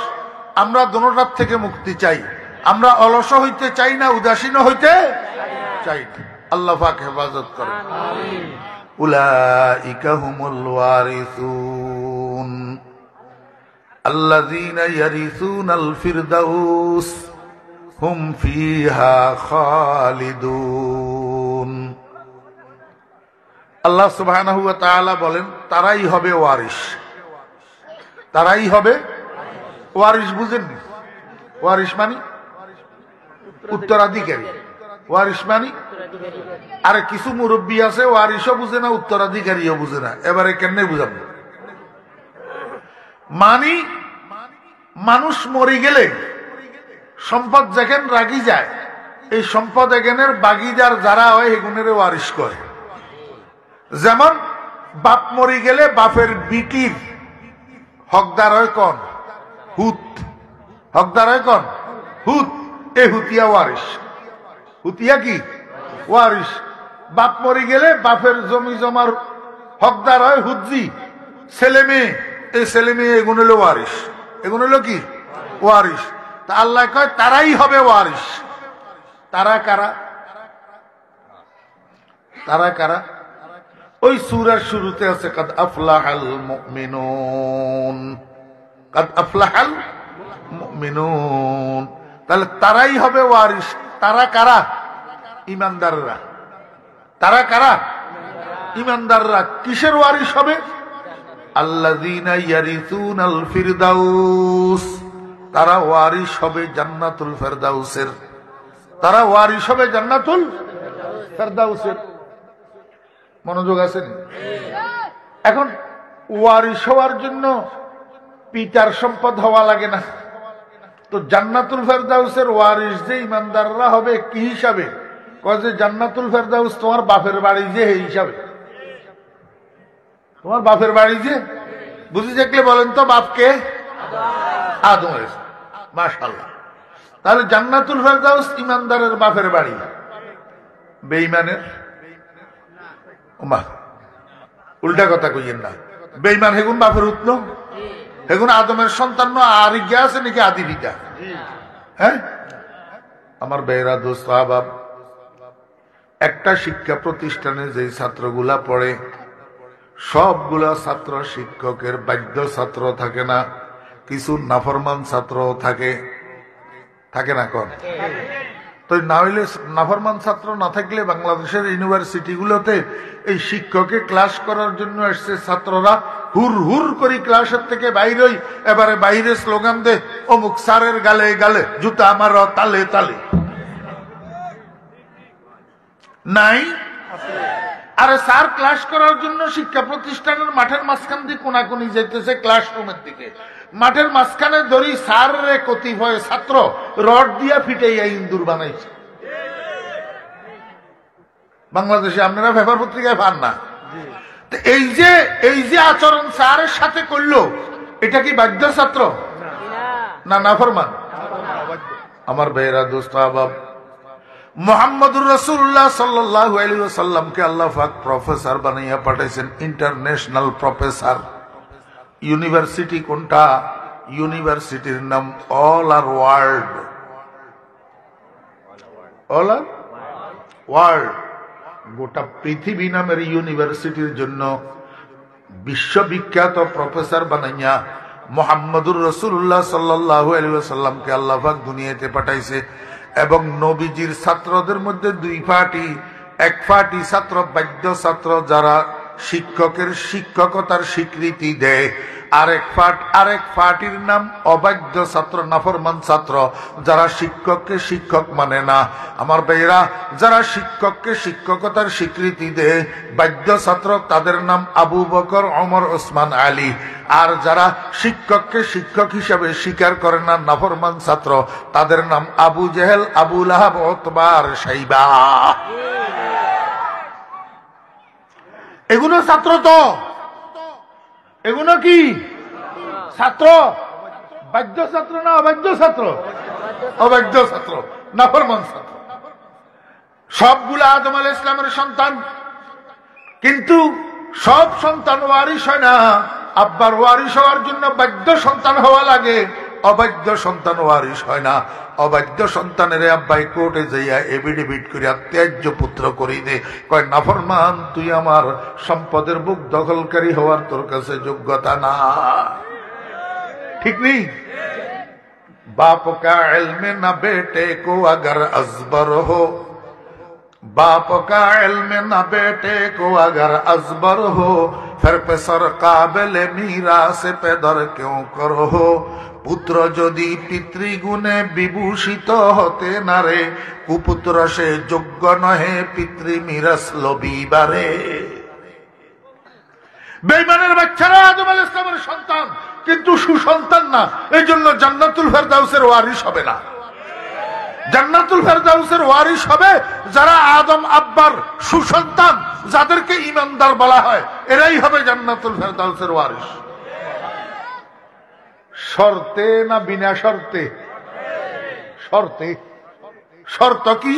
আমরা দুটোটার থেকে মুক্তি চাই। আমরা অলস হইতে চাই না, উদাসীন হইতে চাই না। আল্লাহ পাক হেফাজত করেন। আমিন। উলাইকা হুমুল ওয়ারিসুন আল্লাযীনা ইয়ারিসুনাল ফিরদাউস হুম ফিহা খালিদুন। আল্লাহ সুবহানাহু ওয়া তাআলা বলেন তারাই হবে ওয়ারিস, তারাই হবে ওয়ারিস। বুঝেননি? ওয়ারিস মানে উত্তরাধিকারী। ওয়ারিস মানে আরে কিছু মুরব্বী আছে ওয়ারিসও বুঝে না, উত্তরাধিকারীও বুঝে না। এবারে কেন বুঝাবো? মানি মানুষ মরে গেলে সম্পদ যেখান রাগি যায়, এই সম্পদ এখানের বাগিদার যারা হয় এগুনের ওয়ারিস করে। যেমন বাপ মরে গেলে বাপের বিটির হকদার হয় কোন? হুত। হকদার হয় কোন? হুত। এ হুতিয়া ওয়ারিস। হুতিয়া কি? ওয়ারিস। বাপ মরে গেলে বাপের জমি জমার হকদার হয় হুতজি। ছেলে মেয়ে, এই ছেলে মেয়ে এগুন হলো ওয়ারিস। এগুন হলো কি? ওয়ারিস। তা আল্লাহ কয় তারাই হবে ওয়ারিস। তারা কারা? তারা কারা? ওই সূরার শুরুতে আছে কাদ আফলাহাল মুমিনুন, কাদ আফলাহাল মুমিনুন। তাহলে তারাই হবে ওয়ারিস। তারা কারা? ইমানদাররা। তারা কারা? ইমানদাররা। কিসের ওয়ারিস হবে? আল্লাযীনা ইয়ারিসুনাল ফিরদাউস, তারা ওয়ারিস হবে জান্নাতুল ফেরদাউসের, তারা ওয়ারিস হবে জান্নাতুল ফেরদাউসের। মনোযোগ আছেন? এখন ওয়ারিস হওয়ার জন্য পিতার সম্পদ হওয়া লাগে না, তো জান্নাতুল ফেরদাউসের ওয়ারিস যে ইমানদাররা হবে কি হিসাবে? কয় যে জান্নাতুল ফেরদাউস তোমার বাপের বাড়ি যে এই হিসাবে, তোমার বাপের বাড়ি যে, বুঝি দেখলে বলেন তো বাপকে? আদম আলাইহিস সালাম। মাশাআল্লাহ। তাহলে জান্নাতুল ফেরদাউস ইমানদারের বাপের বাড়ি, বেঈমানের ওমা উল্টা কথা কইয়েন না। বেঈমান হেগুন বাপের উঠল, হেগুন আদমের সন্তান আর গিয়া আছে নাকি আদি পিতা? হ্যাঁ আমার বেয়েরা দোস্ত আহবাব, একটা শিক্ষা প্রতিষ্ঠানে যে ছাত্রগুলা পড়ে সবগুলা ছাত্র শিক্ষকের বাধ্য ছাত্র থাকে না, কিছু নাফরমান ছাত্র থাকে, থাকে না? কন তো না হইলে নাফরমান ছাত্র না থাকলে বাংলাদেশের ইউনিভার্সিটি গুলোতে এই শিক্ষকে ক্লাস করার জন্য এসছে ছাত্ররা হুর হুর করে ক্লাসের থেকে বাইরে, এবারে বাইরে স্লোগান দে অমুক স্যারের গালে গালে জুতা আমার তালে তালে নাই। আরে স্যার ক্লাস করার জন্য শিক্ষা প্রতিষ্ঠানের মাঠের মাঝখান দিয়ে কোনাকুনি যাইতেছে ক্লাসরুমের দিকে, মাঠের মাঝখানে ধরি স্যার রে কতিপয় ছাত্র রড দিয়া ফিটাইয়া ইন্দুর বানাইছে। বাংলাদেশে আপনারা পেপার পত্রিকায় পান না? এই যে আচরণ স্যারের সাথে করলো, এটা কি বাধ্য ছাত্র না নাফরমান? আমার ভাইয়েরা দোস্ত আহবাব, মুহাম্মদুর রাসূলুল্লাহ সাল্লাল্লাহু আলাইহি ওয়াসাল্লামকে আল্লাহ পাক প্রফেসর বানাইয়া পাঠাইছেন, ইন্টারন্যাশনাল প্রফেসর। ইউনিভার্সিটি কোনটা? ইউনিভার্সিটির নাম অল আর ওয়ার্ল্ড, অল আর ওয়ার্ল্ড। গোটা পৃথিবী নামের ইউনিভার্সিটির জন্য বিশ্ববিখ্যাত প্রফেসর বানাইয়া মুহাম্মদুর রাসূলুল্লাহ সাল্লাল্লাহু আলাইহি ওয়াসাল্লামকে আল্লাহ পাক দুনিয়াতে পাঠাইছে। এবং নবীজির ছাত্রদের মধ্যে দুই পার্টি, এক পার্টি ছাত্র বাধ্য ছাত্র যারা শিক্ষকের শিক্ষকতার স্বীকৃতি দেয়, আরেক পার্টির নাম অবাধ্য ছাত্র, নাফরমান ছাত্র, যারা শিক্ষককে শিক্ষক মানে না। আমার ভাইয়েরা, যারা শিক্ষককে শিক্ষকতার স্বীকৃতি দেয় বাধ্য ছাত্র, তাদের নাম আবু বকর, ওমর, ওসমান, আলী। আর যারা শিক্ষককে শিক্ষক হিসাবে স্বীকার করে না, নাফরমান ছাত্র, তাদের নাম আবু জেহেল, আবু লাহাব, উতবা আর শাইবা। এগুলো ছাত্র তো, এগুলো কি ছাত্র? বাধ্য ছাত্র না অবাধ্য ছাত্র? অবাধ্য ছাত্র, নাফরমান ছাত্র। সবগুলা আদম আলাইহিস সালামের সন্তান, কিন্তু সব সন্তান ওয়ারিস হয় না। আব্বার ওয়ারিস হওয়ার জন্য বাধ্য সন্তান হওয়া লাগে, অবাধ্য সন্তান ওয়ারিস হয় না। অবাধ্য সন্তানের আব্বাই কোর্টে যাইয়া এফিডেভিট করিয়া ত্যায্য পুত্র করি দে, কয় নাফরমান তুই আমার সম্পদের বুক দখলকারী হওয়ার তোর কাছে যোগ্যতা না। ঠিক নেই? बाप का इल्म न बेटे को अगर अजबर हो, बाप का इल्म न बेटे को अगर अजबर हो, फिर पेसर काबिल मीरास पेदर क्यों करो हो। पुत्र यदि पितृगुणे विभूषित होते ना रे, कुपुत्र से योग्य नहे पितृ मीरास लबिबारे। বেঈমানের বাচ্চারা আদম আলাইহিস সালামের সন্তান, কিন্তু সুসন্তান না, এই জন্য জান্নাতুল ফেরদাউসের ওয়ারিস হবে না। জান্নাতুল ফেরদাউসের ওয়ারিস হবে যারা আদম আব্বার সুসন্তান, যাদেরকে ঈমানদার বলা হয়, এরাই হবে জান্নাতুল ফেরদাউসের ওয়ারিস। শর্তে না বিনা শর্তে? শর্তে। শর্ত কি?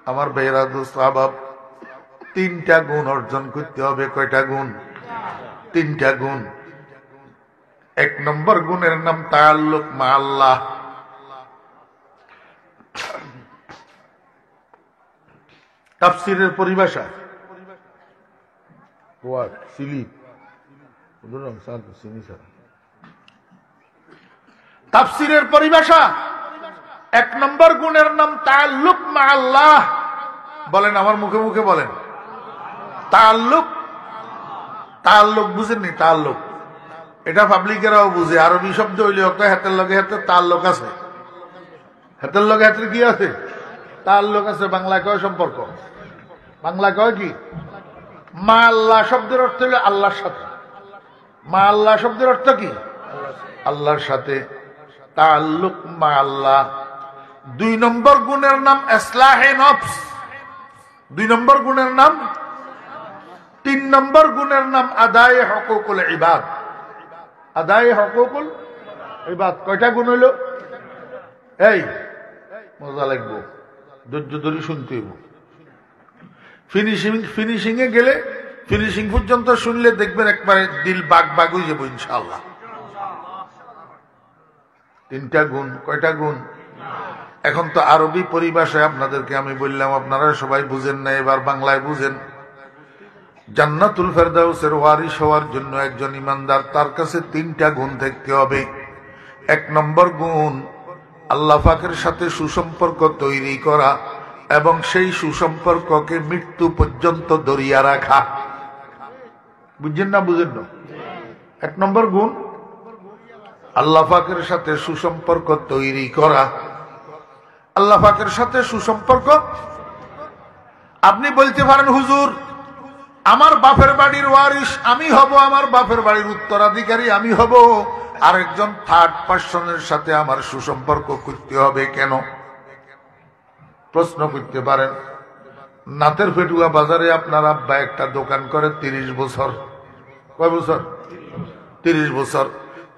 আমার ভাইয়েরা দোস্ত আহবাব, তিনটা গুণ অর্জন করতে হবে। কয়টা গুণ? তিনটা গুণ। এক নম্বর গুণের নাম তাআল্লুক মা আল্লাহ। তাফসীরের পরিভাষা তাফসীরের পরিভাষা, এক নম্বর গুণের নাম তাআল্লুক মা আল্লাহ। বলেন, আমার মুখে মুখে বলেন তাআল্লুক। তাআল্লুক বুঝেননি? তাআল্লুক এটা পাবলিকেরাও বুঝে। আরবি শব্দ হইলে হাতের লগে হাতের তার লোক আছে, হাতের লগে হাতের কি আছে, তার লোক আছে। বাংলা কয় সম্পর্ক, বাংলা কয় কি? মা আল্লাহ শব্দের অর্থ হইল আল্লাহর সাথে। মা আল্লাহ শব্দের অর্থ কি? আল্লাহর সাথে তাআল্লুক মা আল্লাহ। 2 নম্বর গুণের নাম ইসলাহে নফস, 2 নম্বর গুণের নাম। 3 নম্বর গুণের নাম আদায়ে হুকুকুল ইবাদ, আদায়ে হুকুকুল ইবাদ। কয়টা গুণ হইল? এই মজা লাগবো, ধৈর্য ধরে শুনতে হইব। ফিনিশিং এ গেলে, ফিনিশিং পর্যন্ত শুনলে দেখবেন একবারে দিল বাগ বাগ হয়ে যাবো ইনশাআল্লাহ। 3টা গুণ। কয়টা গুণ? এখন তো আরবি পরিভাষায় আপনাদেরকে আমি বললাম, আপনারা সবাই বুঝেন না, এবার বাংলায় বুঝেন। জান্নাতুল ফেরদাউসের ওয়ারিস হওয়ার জন্য একজন ইমানদার তার কাছে 3টা গুণ থাকতে হবে। 1 নম্বর গুণ আল্লাহ পাকের সাথে সুসম্পর্ক তৈরি করা এবং সেই সুসম্পর্ককে মৃত্যু পর্যন্ত ধরিয়া রাখা। বুঝছেন না? বুঝেন না? 1 নম্বর গুণ আল্লাহ পাকের সাথে সুসম্পর্ক তৈরি করা। আল্লাহ পাকের সাথে সুসম্পর্ক। আপনি বলতে পারেন, হুজুর আমার বাপের বাড়ির ওয়ারিস আমি হব, আমার বাপের বাড়ির উত্তরাধিকারী আমি হব, আরেকজন থার্ড পার্সনের সাথে আমার সুসম্পর্ক করতে হবে কেন? প্রশ্ন করতে পারেন। নাতের ফেটুয়া বাজারে আপনার আব্বা একটা দোকান করে 30 বছর। কয় বছর? 30 বছর।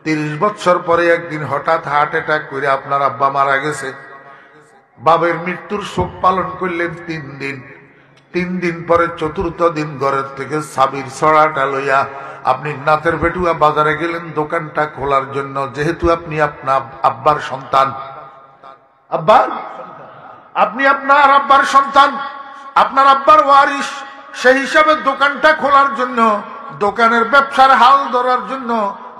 30 বছর পরে একদিন হঠাৎ হার্ট অ্যাটাক করে আপনার আব্বা মারা গেছে। বাবের মৃত্যুর শোক পালন করলেন 3 দিন। 3 দিন পরে 4র্থ দিন ঘরের থেকে সাবির ছড়াটা লইয়া আপনি নাতের ফেটুয়া বাজারে গেলেন দোকানটা খোলার জন্য। যেহেতু আপনি আপনার আব্বার সন্তান, আপনি আপনার আব্বার সন্তান, আপনার আব্বার ওয়ারিস, সেই হিসাবে দোকানটা খোলার জন্য, দোকানের ব্যবসার হাল ধরার জন্য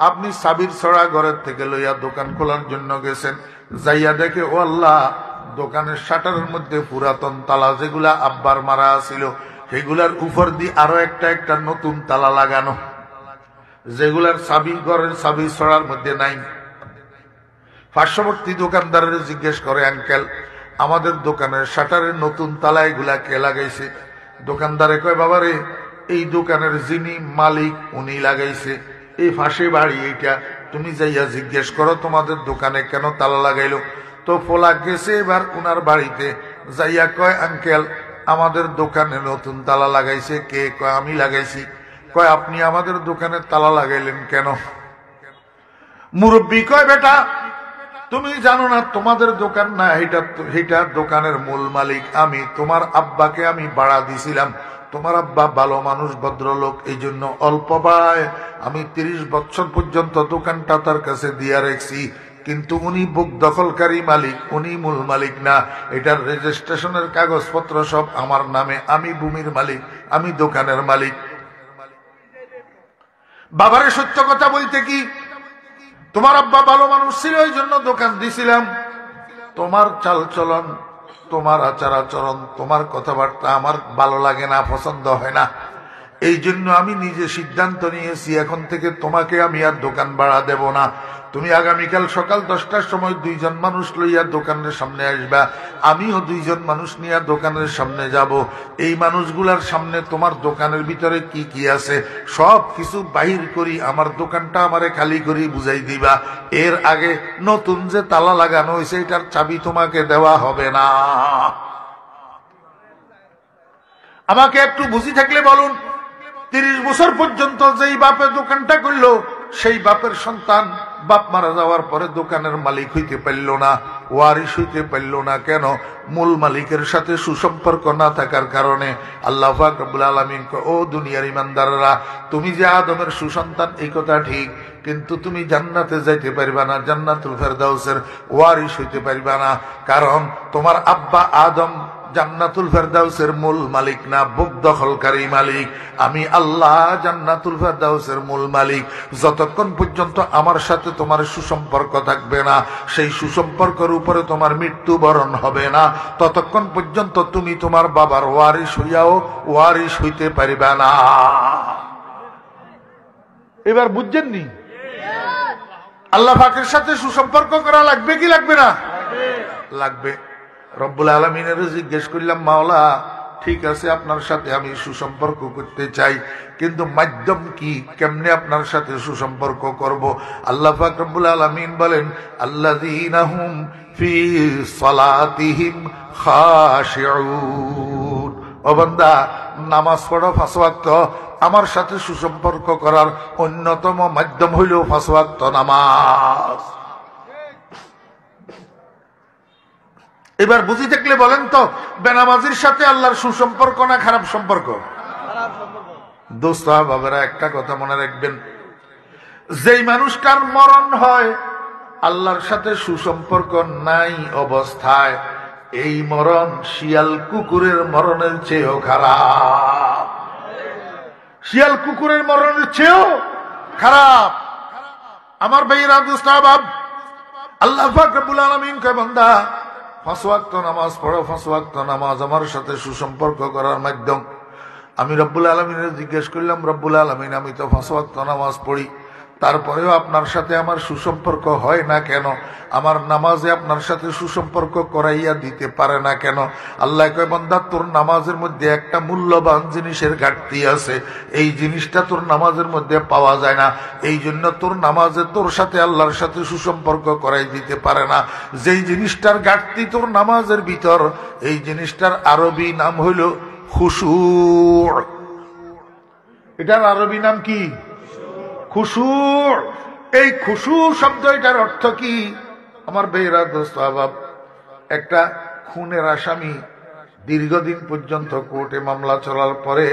আপনি সাবির ছড়া ঘরের থেকে লইয়া দোকান খোলার জন্য গেছেন। যাইয়া দেখে, ও আল্লাহ, দোকানের শাটারের মধ্যে পুরাতন তালা যেগুলা আব্বার মারা ছিল সেগুলার উপর দিয়ে আরো একটা নতুন তালা লাগানো, যেগুলার চাবি ঘরের চাবি ছড়ার মধ্যে নাই। পার্শ্ববর্তী দোকানদারের জিজ্ঞেস করে, আঙ্কেল আমাদের দোকানের শাটারের নতুন তালা এগুলা কে লাগাইছে? দোকানদারে কয়, বাবারে এই দোকানের যিনি মালিক উনি লাগাইছে, এই ফাঁসে বাড়ি এইটা, তুমি যাইয়া জিজ্ঞেস করো তোমাদের দোকানে কেন তালা লাগাইলো। তো ফোলা গেছে এবার উনার বাড়িতে, যাইয়া কয়, আঙ্কেল আমাদের দোকানে নতুন তালা লাগাইছে কে? কয় আমি লাগাইছি। কয় আপনি আমাদের দোকানে তালা লাগাইলেন কেন? মুরব্বী কয়, বেটা তুমি জানো না তোমাদের দোকান না, এটা দোকানের মূল মালিক আমি। তোমার আব্বাকে আমি ভাড়া দিছিলাম, তোমার আব্বা ভালো মানুষ, ভদ্রলোক, এই জন্য অল্প ভাড়ায় আমি 30 বছর পর্যন্ত দোকানটা তার কাছে দিয়া রেখছি। কিন্তু উনি বুক দখলকারী মালিক, উনি মূল মালিক না। এটার রেজিস্ট্রেশনের কাগজপত্র সব আমার নামে, আমি ভূমির মালিক, আমি দোকানের মালিক। বাবারে সত্য কথা বলতে কি, তোমার আব্বা ভালো মানুষ ছিল, এই জন্য দোকান দিছিলাম। তোমার চাল চলন, তোমার আচার আচরণ, তোমার কথাবার্তা আমার ভালো লাগে না, পছন্দ হয় না। এই জন্য আমি নিজে সিদ্ধান্ত নিয়েছি এখন থেকে তোমাকে আমি আর দোকান ভাড়া দেব না। তুমি আগামীকাল সকাল 10টার সময় 2 জন মানুষ লইয়া দোকানের সামনে আসবা, আমিও 2 জন মানুষ নিয়ে দোকানের সামনে যাব। এই মানুষগুলার সামনে তোমার দোকানের ভিতরে কি কি আছে সব কিছু বাহির করি, আমার দোকানটা আমারে খালি করি বুঝাই দিবা। এর আগে নতুন যে তালা লাগানো হয়েছে এটার চাবি তোমাকে দেওয়া হবে না। আমাকে একটু বুঝি থাকলে বলুন, 30 বছর পর্যন্ত যেই বাপে দোকানটা করলো সেই বাপের সন্তান বাপ মারা যাওয়ার পরে দোকানের মালিক হইতে পারল না, ওয়ারিশ হইতে পারল না কেন? মূল মালিকের সাথে সুসম্পর্ক না থাকার কারণে। আল্লাহ পাক রব্বুল আলামিন কয়, ও দুনিয়ার ইমানদাররা, তুমি যে আদমের সুসন্তান এই কথা ঠিক, কিন্তু তুমি জান্নাতে যাইতে পারবা না, জান্নাতুল ফেরদাউসের ওয়ারিশ হইতে পারবা না। কারণ তোমার আব্বা আদম জান্নাতুল ফেরদাউসের মূল মালিক না, বুক দখলকারী মালিক। আমি আল্লাহ জান্নাতুল ফেরদাউসের মূল মালিক। যতক্ষণ পর্যন্ত আমার সাথে তোমার সুসম্পর্ক থাকবে না, সেই সুসম্পর্কের উপরে তোমার মৃত্যুবরণ হবে না, ততক্ষণ পর্যন্ত তুমি তোমার বাবার ওয়ারিশ হইয়াও ওয়ারিশ হইতে পারবে না। এবার বুঝছেননি? আল্লাহ পাকের সাথে সুসম্পর্ক করা লাগবে কি লাগবে না? লাগবে। রব্বুল আলামিনের জিজ্ঞেস করলাম, মাওলা ঠিক আছে আপনার সাথে আমি সুসম্পর্ক করতে চাই, কিন্তু মাধ্যম কি, কেমনে আপনার সাথে সুসম্পর্ক করব? আল্লাহ পাক রব্বুল আলামিন বলেন, আল্লাযীনা হুম ফি সালাতিহিম খাশিউন। ও বান্দা, নামাজ পড়ো 5 ওয়াক্ত, আমার সাথে সুসম্পর্ক করার অন্যতম মাধ্যম হইল 5 ওয়াক্ত নামাজ। এবার বুঝি থাকলে বলেন তো, বেনামাজির সাথে আল্লাহর সুসম্পর্ক না খারাপ সম্পর্ক? দোস্ত বাবারা, একটা কথা মনে রাখবেন, যেই মানুষটার মরণ হয় আল্লাহর সাথে সুসম্পর্ক নাই অবস্থায়, এই মরণ শিয়াল কুকুরের মরণের চেয়েও খারাপ। শিয়াল কুকুরের মরণের চেয়েও খারাপ। আমার ভাইরা, দোস্ত বাব, আল্লাহ পাক রব্বুল আলামিন কয়, বান্দা 5 ওয়াক্ত নামাজ পড়ো। 5 ওয়াক্ত নামাজ আমার সাথে সুসম্পর্ক করার মাধ্যম। আমি রব্বুল আলামিনের জিজ্ঞেস করলাম, রব্বুল আলামিন আমি তো 5 ওয়াক্ত নামাজ পড়ি, তারপরেও আপনার সাথে আমার সুসম্পর্ক হয় না কেন? আমার নামাজে আপনার সাথে সুসম্পর্ক করাইয়া দিতে পারে না কেন? আল্লাহ কয়, বান্দা তোর নামাজের মধ্যে একটা মূল্যবান জিনিসের ঘাটতি আছে, এই জিনিসটা তোর নামাজের মধ্যে পাওয়া যায় না, এই জন্য তোর নামাজে তোর সাথে আল্লাহর সাথে সুসম্পর্ক করাই দিতে পারে না। যেই জিনিসটার ঘাটতি তোর নামাজের ভিতর, এই জিনিসটার আরবি নাম হইল খুশু। এটার আরবি নাম কি? খুশু। এই খুশু শব্দ, এটার অর্থ কি? আমার বেহরা দোস্ত আবাব, একটা খুনের আসামি দীর্ঘদিন পর্যন্ত কোর্টে মামলা চলার পরে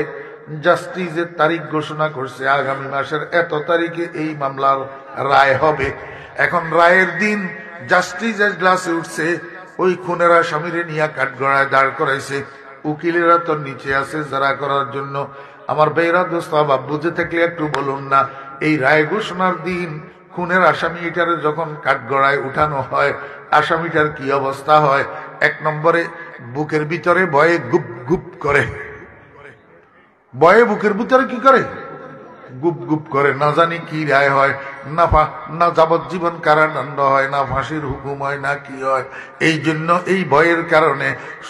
জাস্টিসের তারিখ ঘোষণা করছে, আগামী মাসের এত তারিখে এই মামলার রায় হবে। এখন রায়ের দিন জাস্টিস এজলাসে উঠছে, ওই খুনের আসামিরে নিয়ে কাঠগড়ায় দাঁড় করাইছে, উকিলেরা তো নিচে আছে যারা করার জন্য। আমার বেহরা দোস্ত আবাব, বুঝে থাকলে একটু বলুন না, এই রায় ঘোষণার দিন খুনের আসামিটারে যখন কাঠগড়ায় উঠানো হয়, আসামিটার কি অবস্থা হয়? 1 নম্বরে বুকের ভিতরে ভয়ে গুপ গুপ করে। ভয়ে বুকের ভিতরে কি করে? গুপ গুপ করে। না জানি কি রায় হয়, না যাবজ্জীবন কারাদণ্ড হয়, না ফাঁসির হুকুম হয়, না কি হয়। এই জন্য এই ভয়ের কারণে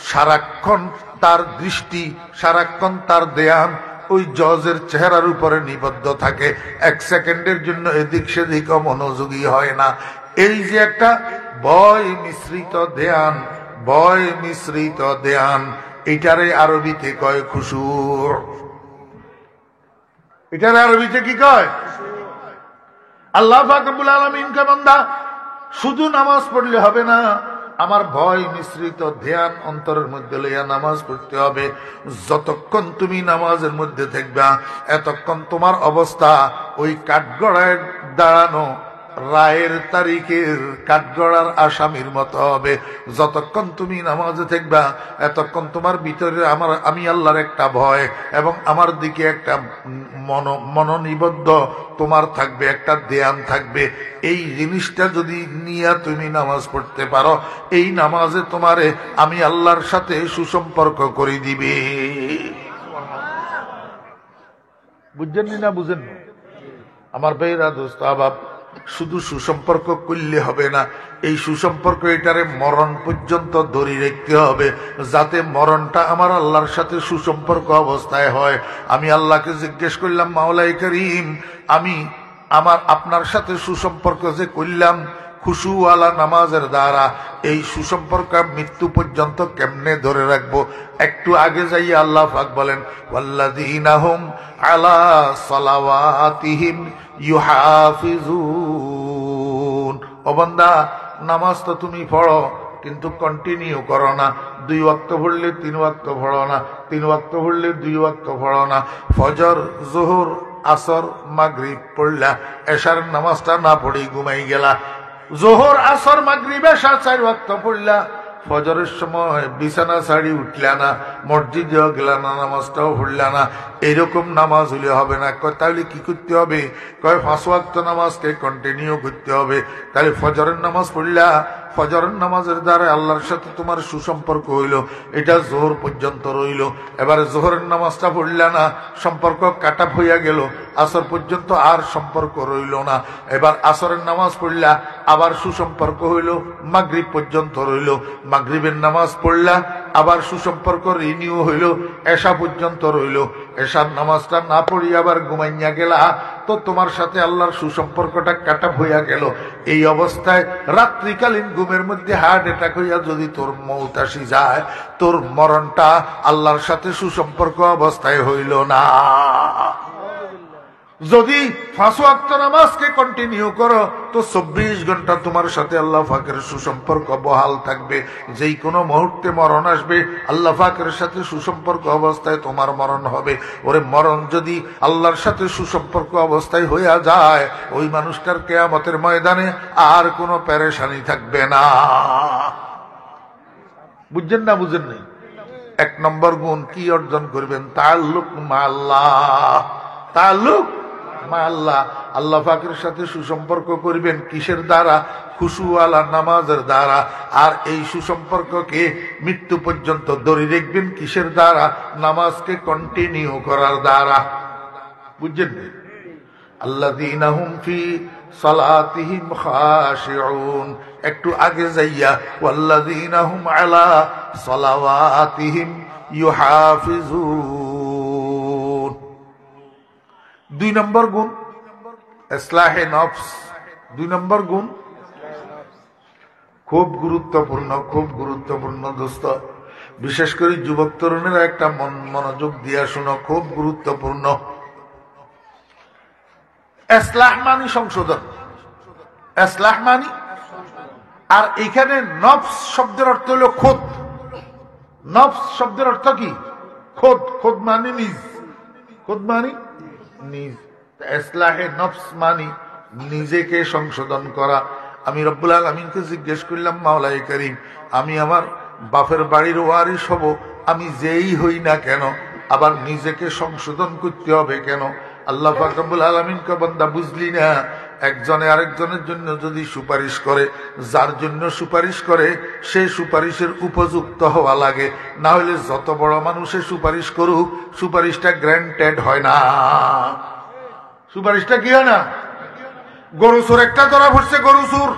সারাক্ষণ তার দৃষ্টি, সারাক্ষণ তার ধ্যান ওই জজের চেহারার উপরে নিবদ্ধ থাকে, 1 সেকেন্ডের জন্য এদিক সেদিক মনোযোগী হয় না। এই যে একটা ভয় মিশ্রিত ধ্যান, ভয় মিশ্রিত ধ্যান, এটারে আরবিতে কয় খুশু। এটারে আরবিতে কি কয়? আল্লাহ পাক রব্বুল আলামিন কয়, বান্দা শুধু নামাজ পড়লে হবে না, আমার ভয় মিশ্রিত ধ্যান অন্তরের মধ্যে লইয়া নামাজ পড়তে হবে। যতক্ষণ তুমি নামাজের মধ্যে থাকবা, এতক্ষণ তোমার অবস্থা ওই কাঠগড়ায় দাঁড়ানো রায়ের তারিখের কাঠগড়ার আসামির মতো হবে। যতক্ষণ তুমি নামাজে থাকবা, এতক্ষণ তোমার ভিতরে আমি আল্লাহর একটা ভয় এবং আমার দিকে একটা মনোনিবদ্ধ তোমার থাকবে, একটা ধ্যান থাকবে। এই জিনিসটা যদি নিয়ে তুমি নামাজ পড়তে পারো, এই নামাজে তোমারে আমি আল্লাহর সাথে সুসম্পর্ক করে দিবে। বুঝছেন না? বুঝেন না? আমার ভাইরা, দোস্ত আবাব, শুধু সুসম্পর্ক করলে হবে না, এই সুসম্পর্ক এটারে মরণ পর্যন্ত ধরে রাখতে হবে, যাতে মরণটা আমার আল্লাহর সাথে সুসম্পর্ক অবস্থায় হয়। আমি আল্লাহকে জিজ্ঞেস করলাম, মাওলাই করিম, আমি আপনার সাথে সুসম্পর্ক যে করলাম খুশুওয়ালা নামাজের দ্বারা, এই সুসম্পর্ক মৃত্যু পর্যন্ত কেমনে ধরে রাখবো? একটু আগে যাই আল্লাহ পাক বলেন, ওয়াল্লাযীনা হুম আলা সালাওয়াতিহিম ইউহাফিজুন। ও বান্দা, নামাজ তো তুমি পড়ো, কিন্তু কন্টিনিউ করো না। 2 ওয়াক্ত পড়লে 3 ওয়াক্ত পড়ো না, 3 ওয়াক্ত পড়লে 2 ওয়াক্ত পড়ো না। ফজর, জোহর, আসর, মাগরিব পড়লা, এশার নামাজটা না পড়ে ঘুমাই গেলা। জোহর, আসর, মাগরিব, এশা 4 ওয়াক্ত পড়লা, ফজরের সময় বিছানা ছাড়ি উঠলা না, মসজিদেও গেলা না, নামাজটাও পড়লা না। এইরকম নামাজ হলে হবে না। তাহলে কি করতে হবে? কয় 5 ওয়াক্ত নামাজকে কন্টিনিউ করতে হবে। তাহলে ফজরের নামাজ পড়লা, ফজরের নামাজের দ্বারা আল্লাহর সাথে তোমার সুসম্পর্ক হইল, এটা জোহর পর্যন্ত রইল। এবারে জোহরের নামাজটা পড়লা না, সম্পর্ক কাটা হইয়া গেল, আসর পর্যন্ত আর সম্পর্ক রইল না। এবার আসরের নামাজ পড়লা, আবার সুসম্পর্ক হইল, মাগরিব পর্যন্ত রইল। মাগরিবের নামাজ পড়লা, আবার সুসম্পর্ক রিনিউ হইল, এশা পর্যন্ত রইল। এশার নামাজটা না পড়ি আবার ঘুমাইয়া গেলা, তো তোমার সাথে আল্লাহর সুসম্পর্কটা কাটা হইয়া গেল। এই অবস্থায় রাত্রিকালীন ঘুমের মধ্যে হার্ট অ্যাটাক হইয়া যদি তোর মৌত আসি যায়, তোর মরণটা আল্লাহর সাথে সুসম্পর্ক অবস্থায় হইল না। যদি 5 ওয়াক্ত নামাজকে কন্টিনিউ করো, তো 24 ঘন্টা তোমার সাথে আল্লাহ পাকের সুসম্পর্ক বহাল থাকবে। যেই কোনো মুহূর্তে মরণ আসবে, আল্লাহ পাকের সাথে সুসম্পর্ক অবস্থায় তোমার মরণ হবে। ওরে মরণ যদি আল্লাহর সাথে সুসম্পর্ক অবস্থায় হইয়া যায়, ওই মানুষটার কিয়ামতের ময়দানে আর কোনো পেরেশানি থাকবে না। বুঝছেন না? বুঝেন নাই? 1 নম্বর গুণ কি অর্জন করবেন? তাআল্লুক মা আল্লাহ। তাআল্লুক মা আল্লাহ, আল্লাহ পাকের সাথে সুসম্পর্ক করবেন কিসের দ্বারা? খুশুওয়ালা নামাজের দ্বারা। আর এই সুসম্পর্ককে মৃত্যু পর্যন্ত ধরে রাখবেন কিসের দ্বারা? নামাজকে কন্টিনিউ করার দ্বারা। বুঝছেন? আল্লাযীনা হুম ফি সালাতিহিম খাশিউন, একটু আগে যাইয়া ওয়াল্লাযীনা হুম আলা সালাওয়াতিহিম ইউহাফিজুন। 2 নম্বর গুণ ইসলাহে নফস। 2 নম্বর গুণ খুব গুরুত্বপূর্ণ, খুব গুরুত্বপূর্ণ দোস্ত। বিশেষ করে যুবক তরুণেরা একটা মনোযোগ দিয়া শোনো, খুব গুরুত্বপূর্ণ। ইসলাহ মানি সংশোধন, ইসলাহ মানি। আর এখানে নফস শব্দের অর্থ হলো খোদ। নফস শব্দের অর্থ কি? খোদ। খোদ মানি নিজ, খোদ মানি নিজ। ইসলাহে নফস মানি নিজেকে সংশোধন করা। আমি রব্বুল আলামিনকে জিজ্ঞেস করলাম, মাওলাই করিম, আমি আমার বাপের বাড়ির ওয়ারিস হব, আমি যেই হই না কেন আবার নিজেকে সংশোধন করতে হবে কেন? আল্লাহ পাক রব্বুল আলামিনকে, বান্দা বুঝলি না, একজনে আরেকজনের জন্য যদি সুপারিশ করে, যার জন্য সুপারিশ করে সে সুপারিশের উপযুক্ত হওয়া লাগে, না হলে যত বড় মানুষে সুপারিশ করুক, সুপারিশটা গ্র্যান্টেড হয় না। সুপারিশটা কি হয় না? গরু চোর একটা ধরা পড়ছে, গরু চোর,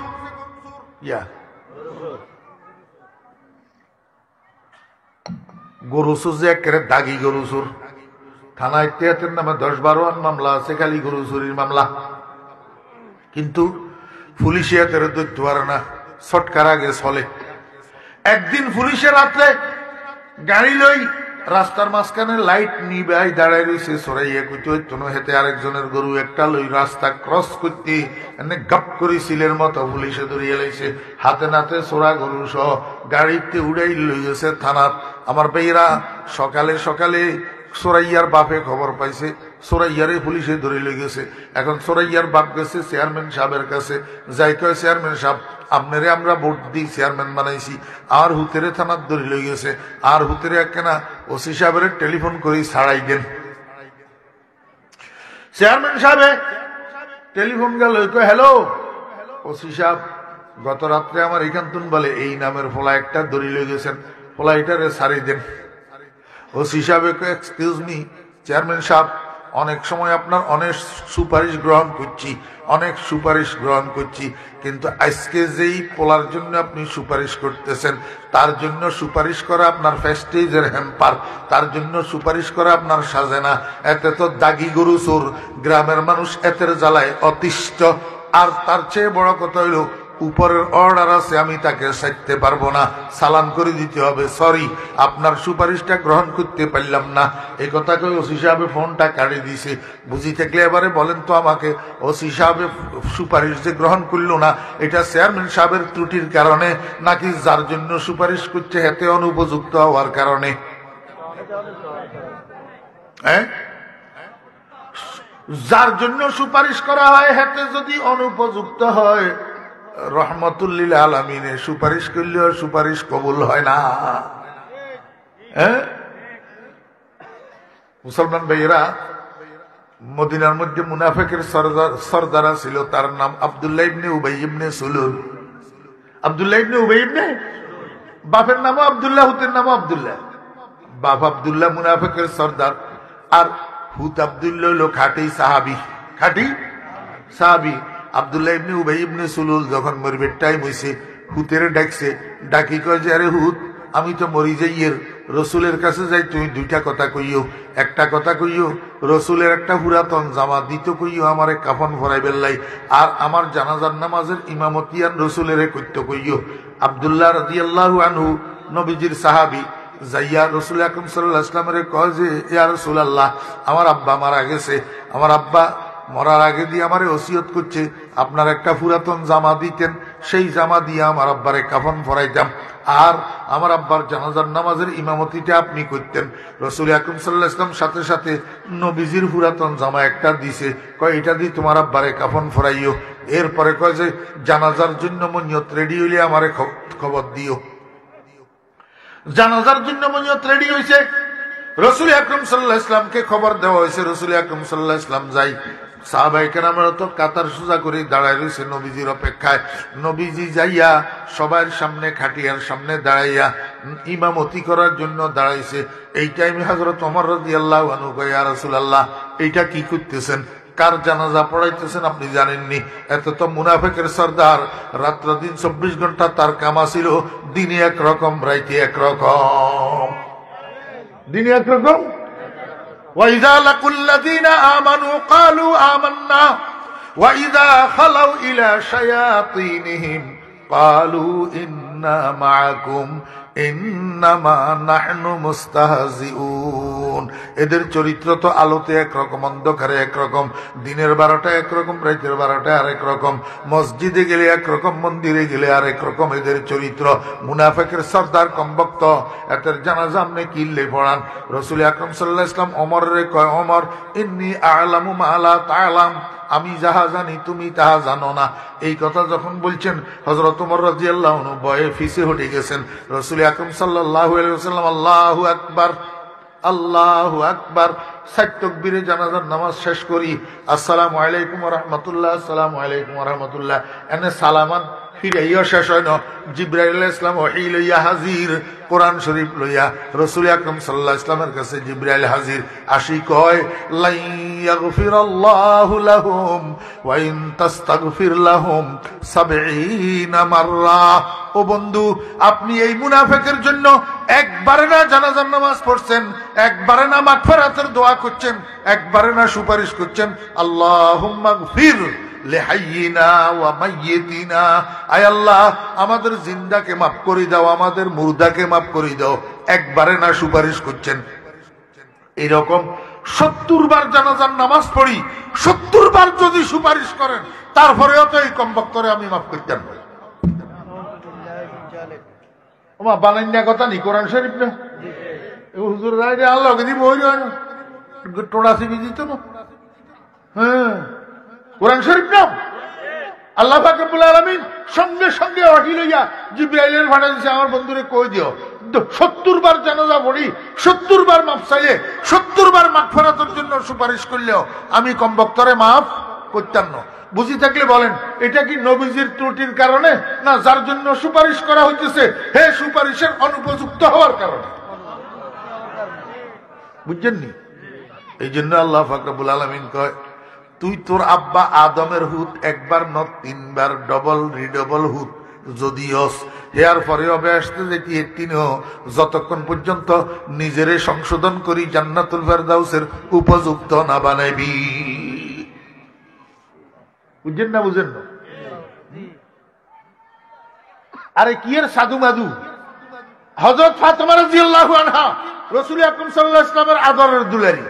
গরু চোর যে একেবারে দাগি গরু চোর, থানা ইতিহাতের নামে 10-12 মামলা আছে, খালি গরু চুরির মামলা। কিন্তু পুলিশে এতের ধরতে পারে না, ছটকার আগে চলে। একদিন পুলিশে রাত্রে গাড়ি লই রাস্তার মাঝখানে লাইট নিবাই দাঁড়াই রয়েছে, সরাইয়া কুইতে হইতো না, হেতে আরেকজনের গরু একটা লই রাস্তা ক্রস করতে এনে গাপ করে সিলের মতো পুলিশে ধরিয়ে লাইছে, হাতে নাতে সোরা গরু সহ গাড়িতে উড়াই লই গেছে থানাত। আমার ভাইরা সকালে সকালে সোরাইয়ার বাপে খবর পাইছে, সোরাইয়ারে পুলিশে ধরে লই গেছে। এখন সোরাইয়ার বাপ গেছে চেয়ারম্যান সাহেবের কাছে, যাই কয়, চেয়ারম্যান সাহেব, আপনারে আমরা ভোট দিই চেয়ারম্যান বানাইছি, আর হুতেরে থানার ধরে লই গেছে, আর হুতেরে একখানা ওসি সাহেবের টেলিফোন করে ছাড়াই দেন। চেয়ারম্যান সাহেবে টেলিফোন গেল, হ্যালো ওসি সাহেব, গত রাত্রে আমার এখান তুন বলে এই নামের ফলা একটা ধরে লই গেছেন, ফলা এটারে ছাড়ি দেন। ওসি সাহেব, এক্সকিউজ মি চেয়ারম্যান সাহেব, অনেক সময় আপনার অনেক সুপারিশ গ্রহণ করছি, অনেক সুপারিশ গ্রহণ করছি, কিন্তু আজকে যেই পোলার জন্য আপনি সুপারিশ করতেছেন, তার জন্য সুপারিশ করা আপনার ফেস্টেজের হ্যাম্পার, তার জন্য সুপারিশ করা আপনার সাজে না। এতে তো দাগি গরু চোর, গ্রামের মানুষ এতের জ্বালায় অতিষ্ঠ। আর তার চেয়ে বড় কথা হইল, উপরের অর্ডার আছে, আমি তাকে ছাড়তে পারবো না, চালান করে দিতে হবে, সরি আপনার সুপারিশটা গ্রহণ করতে পারলাম না। এই কথা কই ওসি সাহেব ফোনটা কাটিয়ে দিয়েছে। বুঝি থাকলে এবারে বলেন তো আমাকে, ওসি সাহেব সুপারিশ যে গ্রহণ করলো না, এটা চেয়ারম্যান সাহেবের ত্রুটির কারণে, নাকি যার জন্য সুপারিশ করছে হেতে অনুপযুক্ত হওয়ার কারণে? যার জন্য সুপারিশ করা হয় হেতে যদি অনুপযুক্ত হয়, রহমতুল্লিল আলামিনে সুপারিশ করলেও সুপারিশ কবুল হয় না। মুসলমান ভাইয়েরা, মদিনার মধ্যে মুনাফিকের সরদার ছিল, তার নাম আব্দুল্লাহ ইবনে উবাই ইবনে সুলুল। আব্দুল্লাহ ইবনে উবাই ইবনে, বাপের নামও আব্দুল্লাহ, হুতের নামও আব্দুল্লাহ। বাপ আব্দুল্লাহ মুনাফিকের সর্দার, আর হুত আব্দুল্লাহ হলো খাঁটি সাহাবি, খাঁটি সাহাবি। আব্দুল্লাহ ইবনে উবাই ইবনে সুলুল যখন মরবে টাইম হইছে, হুতের ডাকছে, ডাকি কয় যে আরে হুত, আমি তো মরি যাইয়ের, রসুলের কাছে যাই, তুমি দুইটা কথা কইও। একটা কথা কইও রসুলের একটা পুরাতন জামা দিত কইও আমারে কাফন ভরাই বেল্লাই, আর আমার জানাজার নামাজের ইমামতিয়ান রসুলের করতে কইও। আব্দুল্লাহ রাদিয়াল্লাহু আনহু নবীজির সাহাবি যাইয়া রসুল আকরাম সাল্লাল্লাহু আলাইহি ওয়াসাল্লামের কয় যে ইয়া রাসূলুল্লাহ, আমার আব্বা মারা গেছে, আমার আব্বা মরার আগে দিয়ে আমারে ওসিয়ত করছে আপনার একটা পুরাতন জামা দিতেন, সেই জামা দিয়ে আমার আব্বারে কাফন ভরাইতাম, আর আমার আব্বার জানাজার নামাজের ইমামতিটা আপনি করতেন। রসুল আকরাম সাল্লাল্লাহু আলাইহি ওয়াসাল্লাম সাথে সাথে নবীজির পুরাতন জামা একটা দিছে, কয় এটা দিয়ে তোমার আব্বারে কাফন ভরাইও। এরপরে কয় যে জানাজার জন্য মনিয়ত রেডি হইলে আমারে খবর দিও। জানাজার জন্য মনিয়ত রেডি হয়েছে, রসুল আকরাম সাল্লাল্লাহু আলাইহি ওয়াসাল্লামকে খবর দেওয়া হয়েছে। রসুল আকরাম সাল্লাল্লাহু আলাইহি ওয়াসাল্লাম যাই, সাহাবায়ে কেরামরা তো কাতার সোজা করে দাঁড়ায় রয়েছে নবীজির অপেক্ষায়। নবীজি যাইয়া সবার সামনে খাটিয়ার সামনে দাঁড়াইয়া ইমামতি করার জন্য দাঁড়াইছে। এই টাইমে হযরত ওমর রাদিয়াল্লাহু আনহু কয়, ইয়া রাসূলুল্লাহ, এইটা কি করতেছেন? কার জানাজা পড়াইতেছেন আপনি জানেননি? এত তো মুনাফিকের সর্দার, রাত্র দিন 24 ঘন্টা তার কামা ছিল, দিনে একরকম রাইতে একরকম, দিনে একরকম। وَإِذَا لَقُوا الَّذِينَ آمَنُوا قَالُوا آمَنَّا وَإِذَا خَلَوْا إِلَى شَيَاطِينِهِمْ قَالُوا إِنَّا مَعَكُمْ إِنَّمَا نَحْنُ مُسْتَهْزِئُونَ। এদের চরিত্র তো আলোতে একরকম, অন্ধকারে একরকম, দিনের 12টা একরকম, রাতের 12টা আরেক রকম, মসজিদে গেলে একরকম, মন্দিরে গেলে আরেক রকম এদের চরিত্র। মুনাফিকের সর্দার কমবক্ত, এদের জানাজা আপনি কিল্লে পড়ান। রাসূল আকরাম সাল্লাল্লাহু আলাইহি ওয়াসাল্লাম ওমরের কয়, ওমর, ইন্নী আ'লামু মা লা তা'লাম, আমি যাহা জানি তুমি তাহা জানো না। এই কথা যখন বলছেন, হযরত ওমর রাদিয়াল্লাহু আনহু ভয়ে ফিসে হটে গেছেন। রাসূল আকরাম সাল্লাল্লাহু আলাইহি ওয়াসাল্লাম আল্লাহু আকবার, আল্লাহু আকবার, 7 তাকবীরে জানাজার নামাজ শেষ করি, আসসালামু আলাইকুম ওয়া রাহমাতুল্লাহ, আসসালামু আলাইকুম ওয়া রাহমাতুল্লাহ, এনে সালামান ফিরাইয়া শেষ হয় না। জিবরাইল আলাইহিস সালাম ওহী লইয়া হাজির, কোরআন শরীফ লইয়া রাসূল আকরাম সাল্লাল্লাহু আলাইহি ওয়াসাল্লামের কাছে জিবরাইল হাজির, আসি কয়, লা ইয়াগফিরাল্লাহু লাহুম ওয়া ইন তাস্তাগফির লাহুম 70 মাররা। ও বন্ধু, আপনি এই মুনাফিকের জন্য একবারে না জানাজার নামাজ পড়ছেন, একবারে না মাগফিরাতের দোয়া করছেন, একবারে না সুপারিশ করছেন, আল্লাহুম্মা গফির লিহাইয়িনা ওয়া মাইয়িতিনা, আয় আল্লাহ আমাদের জিন্দাকে মাফ করে দাও, আমাদের মুর্দাকে মাফ করে দাও, একবারে না সুপারিশ করছেন। এরকম 70 বার জানাজার নামাজ পড়ি, 70 বার যদি সুপারিশ করেন, তারপরেও তো এই কমবক্তরে আমি মাফ করতেন। ওমা বানাইনা কথা নি, কোরআন শরীফ না হুজুর রাইডে আল্লাহ কি দিব হই না টোড়া সিবি দিত না। হ্যাঁ, কোরআন শরীফ না আল্লাহ পাক রব্বুল আলামিন সঙ্গে সঙ্গে ওহী লইয়া জিবরাইলের ভাড়া দিছে, আমার বন্ধুরে কই দিও 70 বার জানাজা পড়ি, 70 বার মাফ চাইলে, 70 বার মাগফিরাতের জন্য সুপারিশ করলেও আমি কমবক্তরে মাফ করতাম না। বুঝি থাকলে বলেন, এটা কি নবীজির ত্রুটির কারণে, না যার জন্য সুপারিশ করা হইতেছে হে সুপারিশের অনুপযুক্ত হওয়ার কারণে? বুঝছেননি? এই জন্য আল্লাহ পাক রব্বুল আলামিন কয়, তুই তোর আব্বা আদমের হুত একবার ন 3 বার ডবল রিডবল হুত যদি হস, হেয়ার পরে হবে আসতে যেটি তিনিও যতক্ষণ পর্যন্ত নিজেরে সংশোধন করি জান্নাতুল ফেরদাউসের উপযুক্ত না বানাইবি। বুঝছেন না? বুঝেন না? আরে কি এর সাধু মাধু? হযরত ফাতেমা রাদিয়াল্লাহু আনহা রাসূল আকরাম সাল্লাল্লাহু আলাইহি ওয়াসাল্লামের আদরের দুলারি,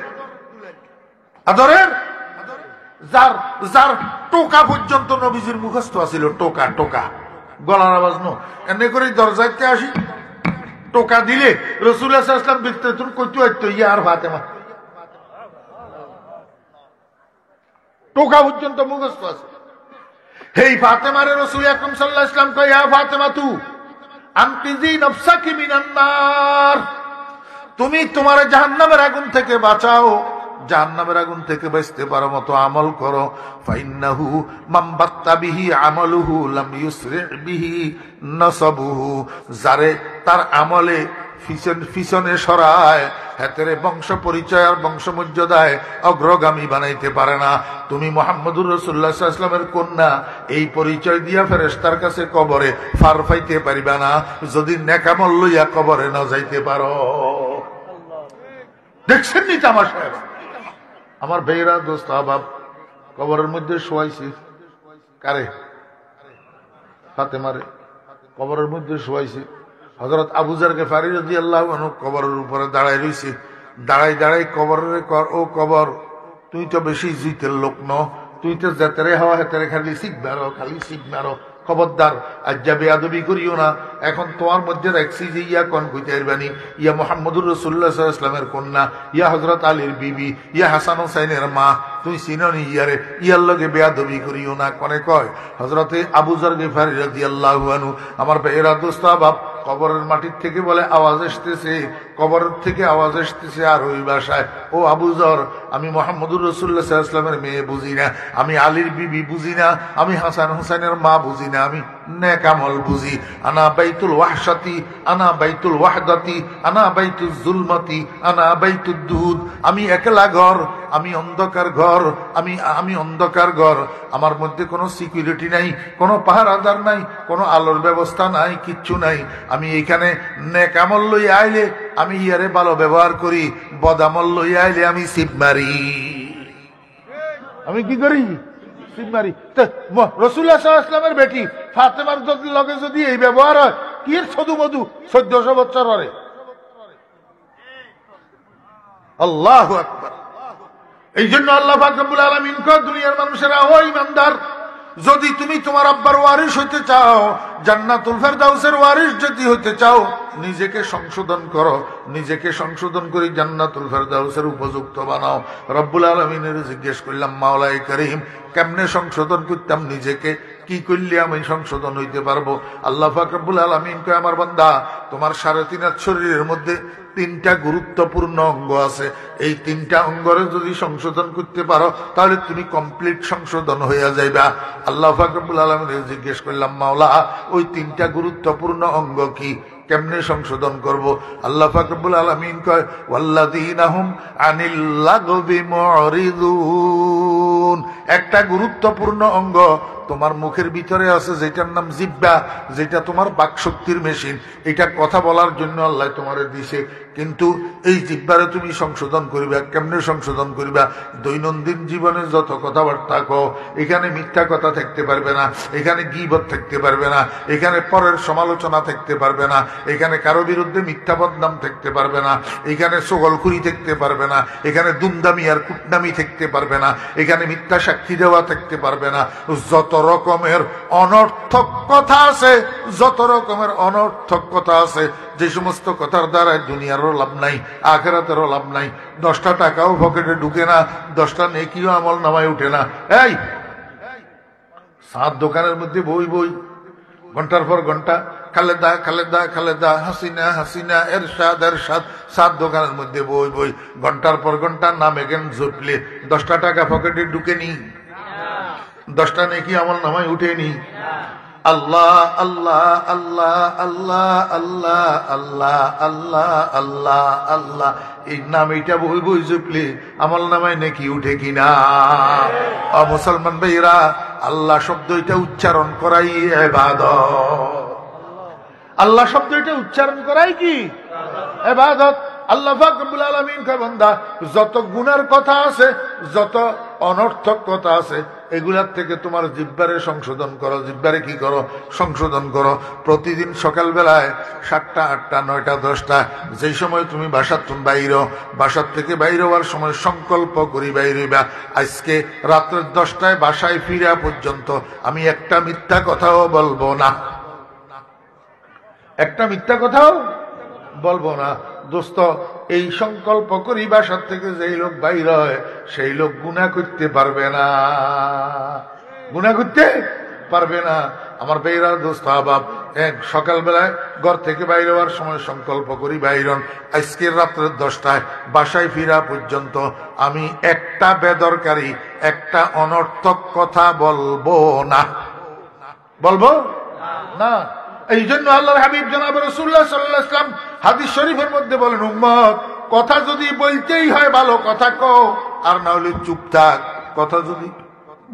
আদরের যার যার টোকা পর্যন্ত নবীজির মুখস্থ আছিল। টোকা টোকা গলার আওয়াজ নো এনে করে দরজাতে আসি, টোকা দিলে রাসূলুল্লাহ সাল্লাল্লাহু আলাইহি ওয়াসাল্লাম বিরতে তুই কইতো আইতো ইয়া আর ফাতেমা, টোকা পর্যন্ত মুখস্থ আছে। হেই ফাতেমারে রাসূল আকরাম সাল্লাল্লাহু আলাইহি ওয়াসাল্লাম কয়, ইয়া ফাতেমা তু আনকিজি নফসাকি মিনান নার, তুমি তোমার জাহান্নামের আগুন থেকে বাঁচাও। জাহান্নামের আগুন থেকে বাঁচতে পারো মতো আমল করো। ফাইন্নাহু মান বাত্তা বিহি আমালুহু লাম ইউসরি বিহি নাসাবুহু, যারে তার আমলে পিছনে সরায় হেতেরে বংশ পরিচয় আর বংশমর্যাদায় অগ্রগামী বানাইতে পারে না। তুমি মুহাম্মদুর রাসূলুল্লাহ সাল্লাল্লাহু আলাইহি ওয়াসাল্লামের কন্যা, এই পরিচয় দিয়া ফেরেশতার কাছে কবরে ফার পাইতে পারিবা না যদি নেকামল লইয়া কবরে না যাইতে পারো। দেখছেন নি তামাশা? আমার ভাইরা দোস্ত আহবাব, কবরের মধ্যে শোয়াইছি কারে? ফাতেমারে কবরের মধ্যে শোয়াইছি। হযরত আবু যর গিফারী রাদিয়াল্লাহু আনহু কবরের উপরে দাঁড়ায় রইছে। দাঁড়াই দাঁড়াই কবরের কর, ও কবর তুই তো বেশি জিতের লোক ন, তুই তো যেতেরে হওয়া হেতেরে খালি শিখ মারো, খালি শিখ মারো। খবরদার আজ যা বেয়াদবি করিও না। এখন তোমার মধ্যে রাখছি যে ইয়া কন কইতে পারবানি, ইয়া মুহাম্মদুর রাসূলুল্লাহ সাল্লাল্লাহু আলাইহি ওয়াসাল্লামের কন্যা, ইয়া হযরত আলীর বিবি, ইয়া হাসান হোসেনের মা, তুই চিননি ইয়ারে, ইয়ার লগে বেয়াদবি করিও না। কনে কয় হযরতে আবু যর গিফারী রাদিয়াল্লাহু আনহু, আমার ভাইয়েরা দোস্ত বাপ, কবরের মাটির থেকে বলে আওয়াজ আসতেছে, কবরের থেকে আওয়াজ আসতেছে আর ওই ভাষায়, ও আবু যর, আমি মুহাম্মদুর রাসূলুল্লাহ সাল্লাল্লাহু আলাইহি ওয়াসাল্লামের মেয়ে বুঝি না, আমি আলীর বিবি বুঝি না, আমি হাসান হোসেনের মা বুঝি না, আমি নেক আমল বুঝি। আনা বাইতুল ওয়াহশাতি, আনা বাইতুল ওয়াহদাতি, আনা বাইতুল জুলমাতি, আনা বাইতুদ দুহুদ। আমি একলা ঘর, আমি অন্ধকার ঘর, আমি অন্ধকার ঘর। আমার মধ্যে কোনো সিকিউরিটি নাই, কোনো পাহারাদার নাই, কোনো আলোর ব্যবস্থা নাই, কিচ্ছু নাই। আমি এখানে নেক আমল লই আইলে আমি ইয়ারে ভালো ব্যবহার করি, বদ আমল লই আইলে আমি সিপ মারি। আমি কি করি? সিপ মারি। রাসূলুল্লাহ সাল্লাল্লাহু আলাইহি ওয়াসাল্লামের বেটি ফাতেমার লগে যদি এই ব্যবহার হয়, কি সদু মধু 1400 বছর পরে। আল্লাহু আকবার। এই জন্য আল্লাহ পাক রব্বুল আলামিন কয়, দুনিয়ার মানুষেরা ও ইমানদার, যদি তুমি তোমার আব্বার ওয়ারিস হইতে চাও, জান্নাতুল ফেরদাউসের ওয়ারিস যদি হইতে চাও, নিজেকে সংশোধন করো, নিজেকে সংশোধন করে জান্নাতুল ফেরদাউসের উপযুক্ত বানাও। রব্বুল আলামিনের জিজ্ঞেস করলাম, মাওলাই করিম, কেমনে সংশোধন করতাম নিজেকে, কি করলে আমি সংশোধন হইতে পারবো? আল্লাহ পাক রব্বুল আলামিন কয়, আমার বান্দা, তোমার 3.5 শরীরের মধ্যে 3টা গুরুত্বপূর্ণ অঙ্গ আছে। এই 3টা অঙ্গরে যদি সংশোধন করতে পারো, তাহলে তুমি কমপ্লিট সংশোধন হইয়া যাইবা। আল্লাহ পাক রব্বুল আলামিন জিজ্ঞেস করলাম, মাওলা, ওই 3টা গুরুত্বপূর্ণ অঙ্গ কি, কেমনে সংশোধন করব? আল্লাহ পাক রব্বুল আলামিন কয়, ওয়াল্লাযীনা হুম আনিল লাগবি মুরিদুন। একটা গুরুত্বপূর্ণ অঙ্গ তোমার মুখের ভিতরে আছে, যেটার নাম জিহ্বা, যেটা তোমার বাকশক্তির মেশিন। এটা কথা বলার জন্য আল্লাহ তোমারে দিছে, কিন্তু এই জিহ্বারে তুমি সংশোধন করিবা। কেমনে সংশোধন করিবা? দৈনন্দিন জীবনে যত কথাবার্তা কও, এখানে মিথ্যা কথা থাকতে পারবে না, এখানে গীবত থাকতে পারবে না, এখানে পরের সমালোচনা থাকতে পারবে না, এখানে কারো বিরুদ্ধে মিথ্যা বদনাম থাকতে পারবে না, এখানে সগলখুরি থাকতে পারবে না, এখানে দুমদামি আর কুটনামি থাকতে পারবে না, এখানে মিথ্যা সাক্ষী দেওয়া থাকতে পারবে না। যত রকমের অনর্থক কথা আছে, যত রকমের অনর্থক কথা আছে, যে সমস্ত কথার দ্বারা দুনিয়ারও লাভ নাই, আখিরাতেরও লাভ নাই, 10টা টাকাও পকেটে ঢুকে না, 10টা নেকিও আমল নামায় উঠে না। এই সাত দোকানের মধ্যে বই বই, ঘন্টার পর ঘন্টা, খালেদা খালেদা খালেদা, হাসিনা হাসিনা, এরশাদ এরশাদ, সাত দোকানের মধ্যে বই বই, ঘন্টার পর ঘন্টা নাম এগেন ঝুপলে 10টা টাকা পকেটে ঢুকে নি, 10টা নেকি আমল নামায় উঠেনি। আল্লাহ আল্লাহ আল্লাহ আল্লাহ আল্লাহ আল্লাহ আল্লাহ আল্লাহ আল্লাহ, এই নাম এটা বই বই জপলে আমল নামায় নেকি উঠে কিনা? মুসলমান ভাইরা, আল্লাহ শব্দ এটা উচ্চারণ করাই ইবাদত। আল্লাহ শব্দ এটা উচ্চারণ করাই কি ইবাদত। আল্লাহ পাক রব্বুল আলামিন কয়, বান্দা, যত গুনার কথা আছে, যত অনর্থক কথা আছে, এগুলার থেকে তোমার জিহ্বারে সংশোধন করো। জিহ্বারে কি করো? সংশোধন করো। প্রতিদিন সকালবেলায় 7টা 8টা 9টা 10টা, যেই সময় তুমি বাসার থেকে বাইর হওয়ার সময় সংকল্প করি বাইরবা, আজকে রাত্রের 10টায় বাসায় ফিরা পর্যন্ত আমি একটা মিথ্যা কথাও বলবো না, একটা মিথ্যা কথাও বলবো না। দোস্ত, এই সংকল্প করি বাসার থেকে যেই লোক বাইর হয়, সেই লোক গুনাহ করতে পারবে না, গুনাহ করতে পারবে না। আমার বেইরা দোস্ত আহবাব, সকালবেলায় ঘর থেকে বাইরে হওয়ার সময় সংকল্প করি বাইরন আজকের রাত্রে 10টায় বাসায় ফিরা পর্যন্ত আমি একটা বেদরকারী একটা অনর্থক কথা বলবো না। বলবো না। এই জন্য আল্লাহর হাবিব জনাব রাসূলুল্লাহ সাল্লাল্লাহু আলাইহি ওয়াসাল্লাম হাদিস শরীফের মধ্যে বলেন, উম্মত কথা যদি বলতেই হয় ভালো কথা কও, আর না হলে চুপ থাক। কথা যদি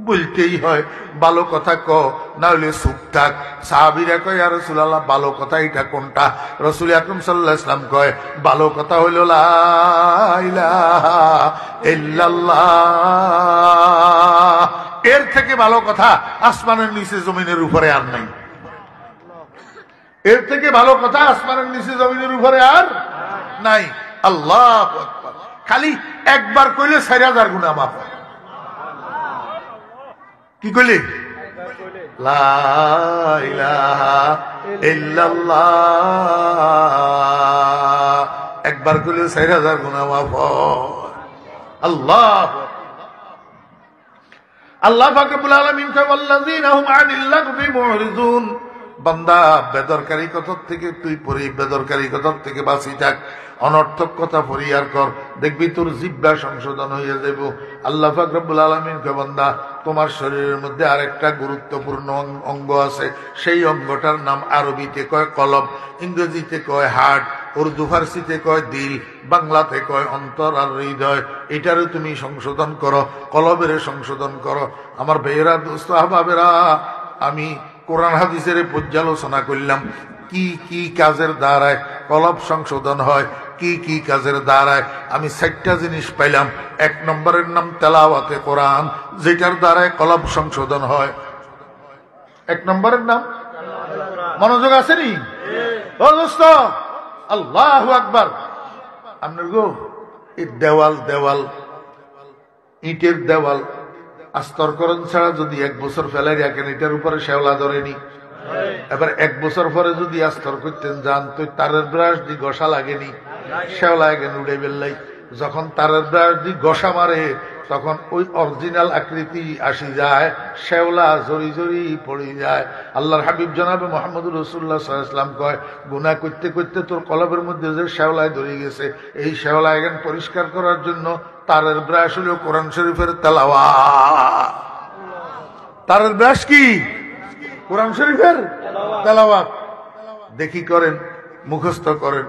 বলতেই হয় ভালো কথা ক, না হলে চুপ থাক। সাহাবীরা কয়, ইয়া রাসূলুল্লাহ ভালো কথা এটা কোনটা? রাসূল আকরাম সাল্লাল্লাহু আলাইহি ওয়াসাল্লাম কয়, ভালো কথা হইল লা ইলাহা ইল্লাল্লাহ। এর থেকে ভালো কথা আসমানের নিচে জমিনের উপরে আর নাই। এর থেকে ভালো কথা আসমানের নিচে জমিনের উপরে আর নাই। আল্লাহু আকবার। খালি একবার কইলে 4000 গুনাহ মাফ হয়। কি কইলে? লা ইলাহা ইল্লাল্লাহ। একবার কইলে 4000 গুনাহ মাফ হয়। আল্লাহ আল্লাহ পাক রব্বুল আলামিন কয়, ওয়াল্লাযীনা হুম আনিল লাগবি মুরিদুন। বান্দা বেদরকারী কথা থেকে তুই বেদরকারী কথা থেকে বাঁচি থাক, অনর্থক কথা পরিহার কর, দেখবি তোর জিহ্বা সংশোধন হয়ে যাব। আল্লাহ পাক রব্বুল আলামিন কয়, বান্দা তোমার শরীরের মধ্যে আরেকটা গুরুত্বপূর্ণ অঙ্গ আছে, সেই অঙ্গটার নাম আরবিতে কয় কলব, ইংরেজিতে কয় হার্ট, উর্দু ফার্সিতে কয় দিল, বাংলাতে কয় অন্তর আর হৃদয়। এটারও তুমি সংশোধন করো, কলবের সংশোধন করো। আমার ভাইয়েরা, দোস্ত আহবাবেরা, আমি কোরআন হাদিসের পর্যালোচনা করলাম কি কি কাজের দ্বারায় কলব সংশোধন হয়, কি কি কাজের দ্বারায়। আমি 4টা জিনিস পাইলাম। 1 নম্বরের নাম তেলাওয়াতে কোরআন, যেটার দ্বারায় কলব সংশোধন হয়। 1 নম্বরের নাম, মনোযোগ আসেনি? ও দোস্ত, আল্লাহু আকবার। আপনার গো এই দেওয়াল ইটের দেওয়াল আস্তরকরণ ছাড়া যদি 1 বছর ফেলাই রাখেন, এটার উপরে শেওলা ধরেনি। এবার 1 বছর পরে যদি আস্তর করতেন যান, তো তারের ব্রাশ দিয়ে ঘষা লাগেনি, শেওলা এগেন উড়ে বেললাই। যখন তারের ব্রাশ দিয়ে ঘষা মারে, তখন ওই অরিজিনাল আকৃতি আসি যায়, শেওলা জড়ি জড়ি পড়ে যায়। আল্লাহর হাবিব জনাবে মুহাম্মদুর রাসূলুল্লাহ সাল্লাল্লাহু আলাইহি ওয়াসাল্লাম কয়, গুনাহ করতে করতে তোর কলবের মধ্যে যে শেওলায় ধরে গেছে, এই শেওলা এগেন পরিষ্কার করার জন্য তারের ব্রাশ হলো কোরআন শরীফের তেলাওয়াত। তারের ব্রাশ কি? কোরআন শরীফের তেলাওয়াত। দেখি করেন, মুখস্থ করেন,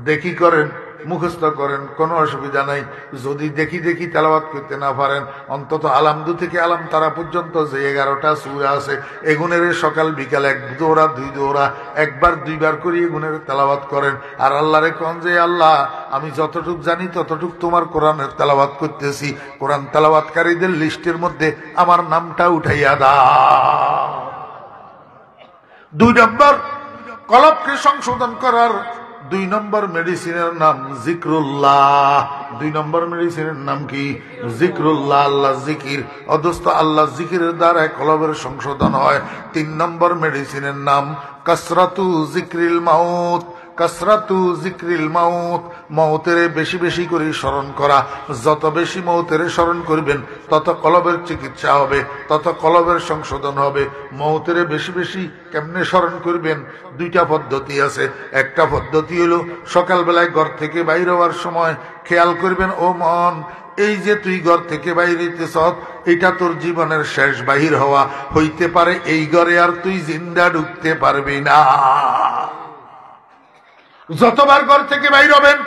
দেখি করেন, মুখস্থ করেন, কোনো অসুবিধা নাই। যদি দেখি দেখি তেলাওয়াত করতে না পারেন, অন্তত আলামদু থেকে আলাম তারা পর্যন্ত যে 11টা সূরা আছে, এগুনের সকাল বিকাল 1 দৌড়া 2 দৌড়া, 1বার 2বার করে এগুনের তেলাওয়াত করেন। আর আল্লাহরে কোন যে, আল্লাহ আমি যতটুক জানি ততটুক তোমার কোরআনের তেলাওয়াত করতেছি, কোরআন তেলাওয়াতকারীদের লিস্টের মধ্যে আমার নামটা উঠাইয়া দাও। 2 নম্বর কলবকে সংশোধন করার 2 নম্বর মেডিসিনের নাম জিক্রুল্লাহ। 2 নম্বর মেডিসিনের নাম কি? জিক্রুল্লাহ, আল্লাহ জিকির। অদস্ত আল্লাহ জিকিরের দ্বারা কলবের সংশোধন হয়। 3 নম্বর মেডিসিনের নাম কাসরাতু জিক্রিল মাউত। কাসরাতু জিক্রিল মাউত, মউতের বেশি বেশি করে স্মরণ করা। যত বেশি মউতের স্মরণ করবেন, তত কলবের চিকিৎসা হবে, তত কলবের সংশোধন হবে। মউতের বেশি বেশি কেমনে স্মরণ করবেন? 2টা পদ্ধতি আছে। একটা পদ্ধতি হলো সকালবেলায় ঘর থেকে বাইরে হওয়ার সময় খেয়াল করবেন, ও মন, এই যে তুই ঘর থেকে বাইরে হইতেছ, এটা তোর জীবনের শেষ বাহির হওয়া হইতে পারে, এই ঘরে আর তুই জিন্দা ঢুকতে পারবি না। যতবার ঘর থেকে বাইর হবেন,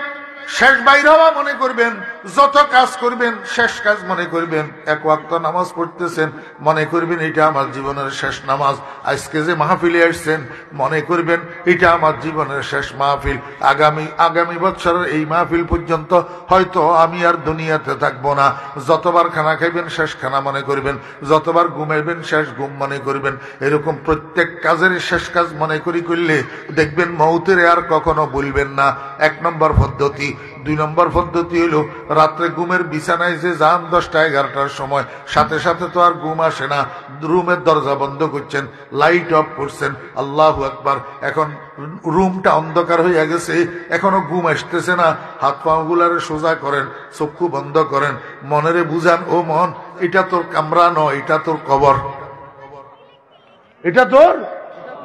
শেষ বাইর হওয়া মনে করবেন। যত কাজ করবেন, শেষ কাজ মনে করবেন। 1 ওয়াক্ত নামাজ পড়তেছেন, মনে করবেন এটা আমার জীবনের শেষ নামাজ। আজকে যে মাহফিলে আসছেন, মনে করবেন এটা আমার জীবনের শেষ মাহফিল। আগামী বছরের এই মাহফিল পর্যন্ত হয়তো আমি আর দুনিয়াতে থাকবো না। যতবার খানা খাইবেন, শেষ খানা মনে করবেন। যতবার ঘুমাইবেন, শেষ ঘুম মনে করবেন। এরকম প্রত্যেক কাজের শেষ কাজ মনে করলে দেখবেন মউতের আর কখনো ভুলবেন না। 1 নম্বর পদ্ধতি। 2 নম্বর পদ্ধতি হলো রাত্রে ঘুমের বিছানায় যে যান 10টা 11টার সময়, সাথে সাথে তো আর ঘুম আসে না, রুমের দরজা বন্ধ করছেন, লাইট অফ করছেন। আল্লাহু আকবার। এখন রুমটা অন্ধকার হয়ে গেছে, এখনো ঘুম আসতেছে না। হাত পা গুলারে সোজা করেন, চক্ষু বন্ধ করেন, মনেরে বুঝান, ও মন, এটা তোর কামরা নয়, এটা তোর কবর, এটা তোর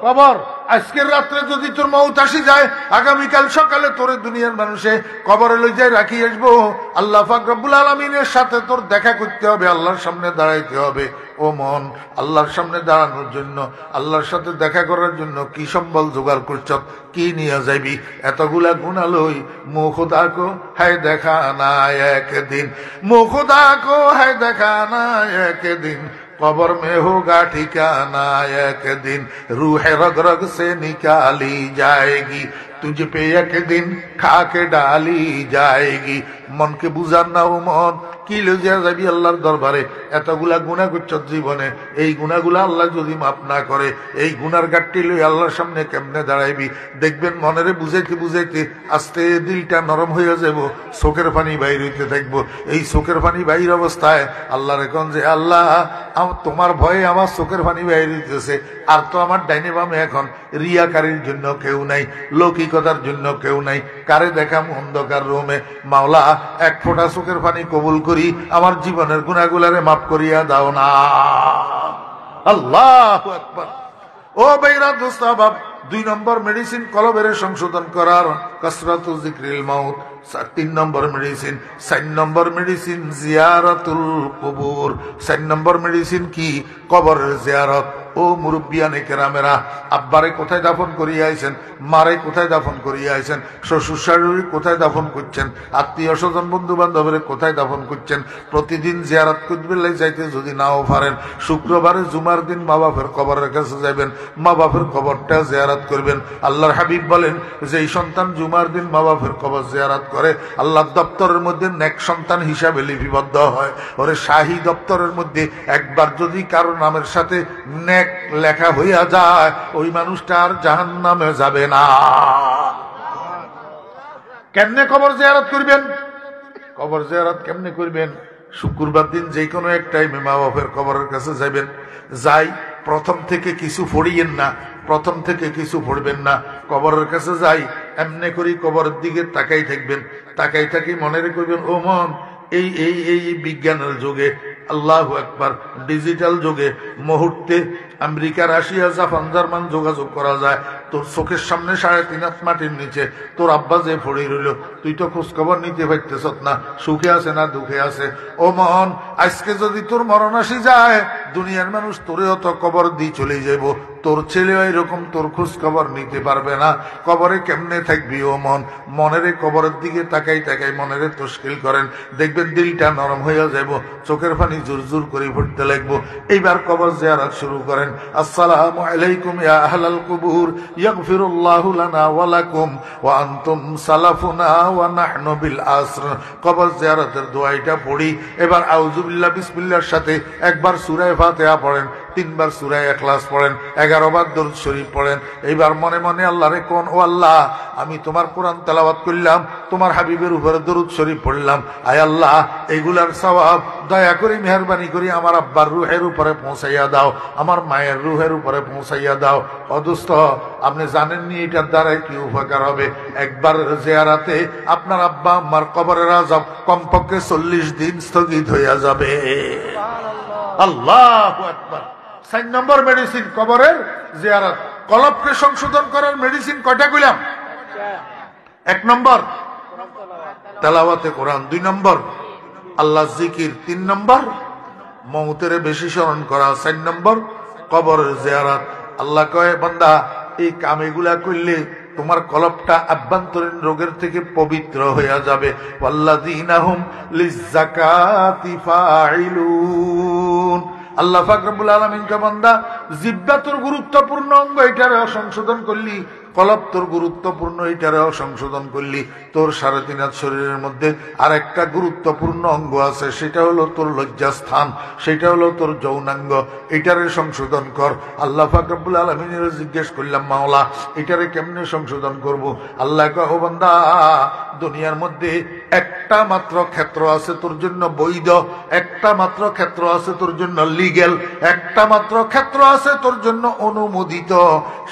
কবর। আজকের রাত্রে যদি তোর মউত আসি যায়, আগামীকাল সকালে তোর দুনিয়ার মানুষে কবরে লই যাই রাখি আসবো। আল্লাহ পাক রব্বুল আলামিনের সাথে তোর দেখা করতে হবে, আল্লাহর সামনে দাঁড়াইতে হবে। ও মন, আল্লাহর সামনে দাঁড়ানোর জন্য, আল্লাহর সাথে দেখা করার জন্য কি সম্বল জোগাড় করছ, কি নিয়ে যাইবি? এতগুলা গুনাহ লই, মুখ খোদা কো হ্যায় দেখা না একদিন, মুখ খোদা কো হ্যায় দেখা না একদিন, कबर में होगा ठिकाना एक दिन, रूह रग रग से निकाली जाएगी, तुझ पे एक दिन खा के डाली जाएगी। मन के बुझार ना ও মন, কি লইয়া যাবি আল্লাহর দরবারে? এতগুলা গুনাহ করছ জীবনে, এই গুনাহগুলা আল্লাহ যদি মাফ না করে, এই গুনার গাট্টি লই আল্লাহর সামনে কেমনে দাঁড়াইবি? দেখবেন মনেরে বুঝাইতে বুঝাইতে আস্তে দিলটা নরম হয়ে যাব, চোখের পানি বাইর হইতে থাকবো। এই চোখের পানি বাইর অবস্থায় আল্লাহরে কোন যে আল্লাহ তোমার ভয়ে আমার চোখের পানি বাইর হইতেছে, আর তো আমার ডাইনে বামে এখন রিয়াকারীর জন্য কেউ নাই, লৌকিকতার জন্য কেউ নাই, কারে দেখাম অন্ধকার রুমে। মাওলা এক ফোঁটা চোখের পানি কবুল করি, আমার জীবনের গুনাহগুলারে মাফ করিয়া দাও না। আল্লাহু আকবার। ও ভাইরা দোস্ত আহবাব, 2 নম্বর মেডিসিন কলবের সংশোধন করার কসরাতু যিকরিল মাউত। 3 নম্বর মেডিসিন, 4 নম্বর মেডিসিন জিয়ারাতুল কুবুর। 4 নম্বর মেডিসিন কি? কবরের জিয়ারত। ও মুরব্বিয়ানে কেরামেরা, আব্বারে কোথায় দাফন করিয়া আইছেন, মারে কোথায় দাফন করিয়া আইছেন, শ্বশুর শাশুড়ি কোথায় দাফন করছেন, আত্মীয় স্বজন বন্ধু বান্ধবের কোথায় দাফন করছেন, প্রতিদিন জিয়ারত করতে যাইতে যদি নাও পারেন, শুক্রবারে জুমার দিন মা বাপের কবরের কাছে যাবেন, মা বাপের কবরটা জিয়ারত করবেন। আল্লাহর হাবিব বলেন যে এই সন্তান জুমার দিন মা বাপের কবর জিয়ারত করে, আল্লাহ দপ্তরের মধ্যে নেক সন্তান হিসাবে লিপিবদ্ধ হয়। ওরে শাহী দপ্তরের মধ্যে একবার যদি কারো নামের সাথে নেক লেখা হইয়া যায়, ওই মানুষটা আর জাহান্নামে যাবে না। কেমনে কবর জিয়ারত করবেন? কবর জিয়ারত কেমনে করবেন? শুক্রবার দিন যে কোনো এক টাইমে মা বাপের কবরের কাছে যাবেন। যাই প্রথম থেকে কিছু পড়িয়েন না, প্রথম থেকে কিছু পড়বেন না। কবরের কাছে যাই এমনি করি কবরের দিকে তাকাই থাকবেন, তাকাই থাকি মনে করবেন ও মন, এই এই এই বিজ্ঞানের যুগে, আল্লাহু আকবার, ডিজিটাল যুগে মুহূর্তে আমেরিকা, রাশিয়া, জাপান, জার্মান যোগাযোগ করা যায়। তোর চোখের সামনে 3.5 হাত মাটির নিচে তোর আব্বা যে পড়ে রইল, তুই তো খোঁজ খবর নিতে পারতেছ না, সুখে আছে না দুঃখে আছে। ও মন, আজকে যদি তোর মরণ আসি যায়, দুনিয়ার মানুষ তোরেও তো কবর দিয়ে চলে যাব, তোর ছেলেও এরকম তোর খোঁজ খবর নিতে পারবে না। কবরে কেমনে থাকবি? ও মন, মনেরে কবরের দিকে তাকাই তাকাই মনেরে তশকিল করেন, দেখবেন দিলটা নরম হয়ে যাব, চোখের পানি জোর জোর করে পড়তে লাগবো। এইবার কবর জিয়ারত শুরু করেন। আসসালামু আলাইকুম ইয়া আহলাল কুবুর, ইয়াগফিরুল্লাহু লানা ওয়া লাকুম ওয়া আনতুম সালাফুনা ওয়া নাহনু বিল আসর। কবর জিয়ারতের দোয়াটা পড়ি। এবার আউযু বিল্লাহ বিসমিল্লাহর সাথে একবার সূরা ফাতিহা পড়েন, 3 বার সূরা ইখলাস পড়েন, 11 বার দরুদ শরীফ পড়েন। এইবার মনে মনে আল্লাহরে কোন, ও আল্লাহ, আমি তোমার কোরআন তেলাওয়াত করলাম, তোমার হাবিবের উপরে দরুদ শরীফ পড়লাম, আয় আল্লাহ এগুলার সওয়াব দয়া করে মেহেরবানি করে আমার আব্বার রূহের উপরে পৌঁছাইয়া দাও, আমার মায়ের রূহের উপরে পৌঁছাইয়া দাও। অদুস্থ, আপনি জানেননি এটার দ্বারা কি উপকার হবে? একবার জিয়ারাতে আপনার আব্বা আম্মার কবরের আযাব কমপক্ষে 40 দিন স্থগিত হইয়া যাবে। আল্লাহু আকবার। 4 নম্বর মেডিসিন কবরের জিয়ারত। কলবকে সংশোধন করার মেডিসিন কয়টা কইলাম? 1 নম্বর তেলাওয়াতে কোরআন, 2 নম্বর আল্লাহ জিকির, 3 নম্বর মওতের বেশি স্মরণ করা, 4 নম্বর কবরের জিয়ারত। আল্লাহ কয় বান্দা, এই কামেগুলা করলে তোমার কলবটা আভ্যন্তরীণ রোগের থেকে পবিত্র হয়ে যাবে। ওয়াল্লাযীনা হুম লিয-যাকাতি ফাঈলুন। আল্লাহ পাক রব্বুল আলামিন কে বান্দা, জিহ্বা তোর গুরুত্বপূর্ণ অঙ্গ, এটারে সংশোধন করলি, কলব তোর গুরুত্বপূর্ণ, এটারে সংশোধন করলি। তোর 3.5 হাত শরীরের মধ্যে আরেকটা গুরুত্বপূর্ণ অঙ্গ আছে, সেটা হলো তোর লজ্জাস্থান, সেটা হলো তোর যৌনাঙ্গ, এটারে সংশোধন কর। আল্লাহ পাক রব্বুল আলামিনের জিজ্ঞেস করলাম, মাওলা এটারে কেমনে সংশোধন করব? আল্লাহ কয়, ও বান্দা, দুনিয়ার মধ্যে একটা মাত্র ক্ষেত্র আছে তোর জন্য বৈধ, একটা মাত্র ক্ষেত্র আছে তোর জন্য লিগ্যাল, একটা মাত্র ক্ষেত্র আছে তোর জন্য অনুমোদিত।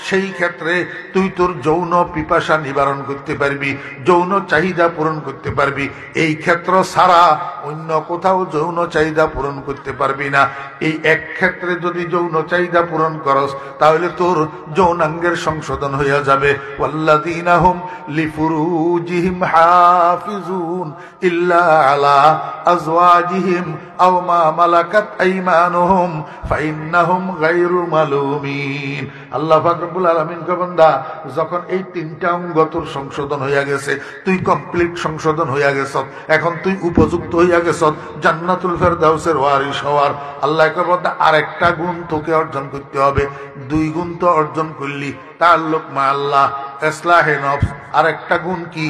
সেই ক্ষেত্রে তুই তোর যৌন পিপাসা নিবারণ করতে পারবি, যৌন চাহিদা পূরণ করতে পারবি। এই ক্ষেত্র ছাড়া অন্য কোথাও যৌন চাহিদা পূরণ করতে পারবি না। এই এক ক্ষেত্রে যদি যৌন চাহিদা পূরণ করস তাহলে তোর যৌনাঙ্গের সংশোধন হইয়া যাবে। ওয়াল্লাযীনা হুম লিফুরুজিহিম হাফিজুন ইল্লা আলা আজওয়াজিহিম আও মা মালাকাত আইমানুহুম ফাইন্নাহুম গায়রু মালুমিন। আল্লাহ পাক রব্বুল আলামিন কয় বান্দা, যখন এই তিনটা অঙ্গ তোর সংশোধন হইয়া গেছে, তুই কমপ্লিট সংশোধন হইয়া গেছ, এখন তুই উপযুক্ত হইয়া গেছ জান্নাতুল ফেরদাউসের ওয়ারিস হওয়ার। আল্লাহ কয় বান্দা, আরেকটা গুণ তোকে অর্জন করতে হবে। 2 গুণ তো অর্জন করলি, তাআল্লুক মা আল্লাহ, ইসলাহে নফস। আরেকটা গুণ কি?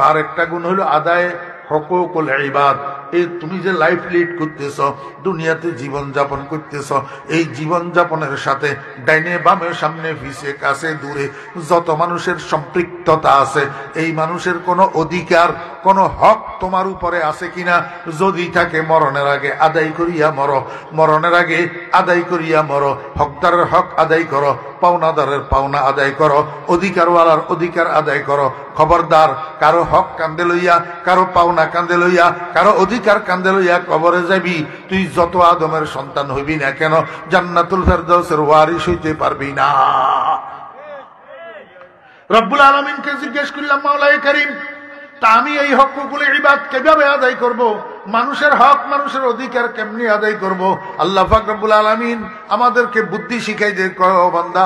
আরেকটা গুণ হলো আদায়ে হুকুকুল ইবাদ। এই তুমি যে লাইফ লিড করতেছ, দুনিয়াতে জীবন যাপন করতেছ, এই জীবন যাপনের সাথে ডাইনে বামে সামনে পিছে কাছে দূরে যত মানুষের সম্পৃক্ততা আছে, এই মানুষের কোনো অধিকার কোনো হক তোমার উপরে আছে কিনা, যদি থাকে মরণের আগে আদায় করিয়া মরো, মরণের আগে আদায় করিয়া মরো। হকদারের হক আদায় করো, পাওনাদারের পাওনা আদায় করো, অধিকারওয়ালার অধিকার আদায় করো। খবরদার, কারো হক কান্দে লইয়া, কারো পাওনা কান্দে লইয়া, কারো অধিকার কান্দে লইয়া কবরে যাবি, তুই যত আদমের সন্তান হইবি না কেন জান্নাতুল ফেরদাউসের ওয়ারিস হইতে পারবি না। রব্বুল আলামিনকে জিজ্ঞেস করলাম, মাওলায়ে কারীম, তা আমি এই হকুকুল ইবাদ কিভাবে আদায় করব? মানুষের হক মানুষের অধিকার কেমনি আদায় করব? আল্লাহ পাক রব্বুল আলামিন আমাদেরকে বুদ্ধি শিখাই দিয়ে কয়, ও বান্দা,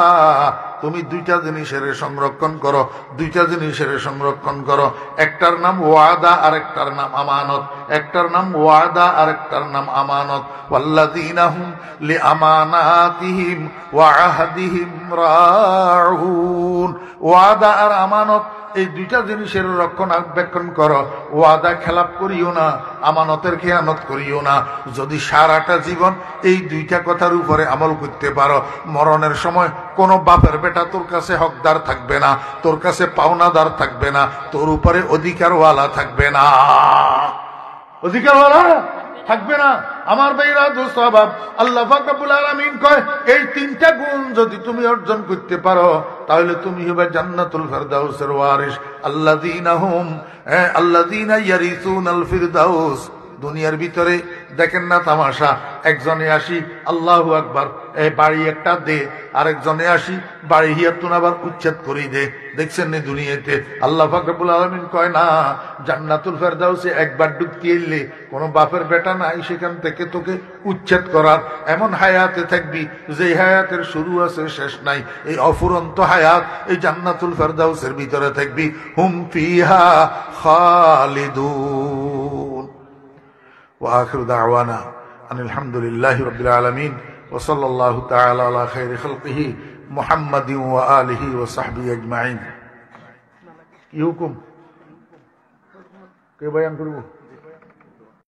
তুমি 2টা জিনিসের সংরক্ষণ করো, 2টা জিনিসের সংরক্ষণ করো। একটার নাম ওয়াদা আর একটার নাম আমানত। একটার নাম ওয়াদা আর একটার নাম আমানত। ওয়াল্লাযীনা হুম লিআমানাতিহিম ওয়া আহদিহিম রাউন। ওয়াদা আর আমানত, এই 2টা জিনিসের রক্ষণাবেক্ষণ করো। ওয়াদা খেলাপ করিও না, আমানতের খেয়ানত করিও না। যদি সারাটা জীবন এই 2টা কথার উপরে আমল করতে পারো, মরণের সময় কোনো বাপের বেটা তোর কাছে হকদার থাকবে না, তোর কাছে পাওনাদার থাকবে না, তোর উপরে অধিকারওয়ালা থাকবে না, অধিকারওয়ালা থাকবে না। আমার ভাইরা দোস্ত আবাব, আল্লাহ পাক রব্বুল আলামিন কয়, এই 3টা গুণ যদি তুমি অর্জন করতে পারো তাহলে তুমি হবে জান্নাতুল ফেরদাউসের ওয়ারিস। আল্লাযীনা ইয়ারিসুনাল ফিরদাউস। দুনিয়ার ভিতরে দেখেন না তামাশা, একজনে আসি আল্লাহু আকবার, এই বাড়ি একটা দে, আরেকজনে আসি বাড়ি হিয়াতুন আবার উচ্ছেদ করে দে। দেখছেন না দুনিয়াতে? আল্লাহ পাক রব্বুল আলামিন কয় না, জান্নাতুল ফেরদাউসে একবার ডুবকি এলে কোনো বাপের বেটা নাই সেখান থেকে তোকে উচ্ছেদ করার। এমন হায়াতে থাকবি যে হায়াতের শুরু আছে শেষ নাই। এই অফুরন্ত হায়াত এই জান্নাতুল ফেরদাউসের ভিতরে থাকবি। হুম ফিহা খালিদুন। ওয়া আখিরু দাওয়ানা আনিল হামদুলিল্লাহি রাব্বিল আলামিন ওয়া সাল্লাল্লাহু তাআলা আলা খাইরি খালকিহি মুহাম্মাদিন ওয়া আলিহি ওয়া সাহবিহি আজমাইন। কি হুকুম? কে বয়ান করব?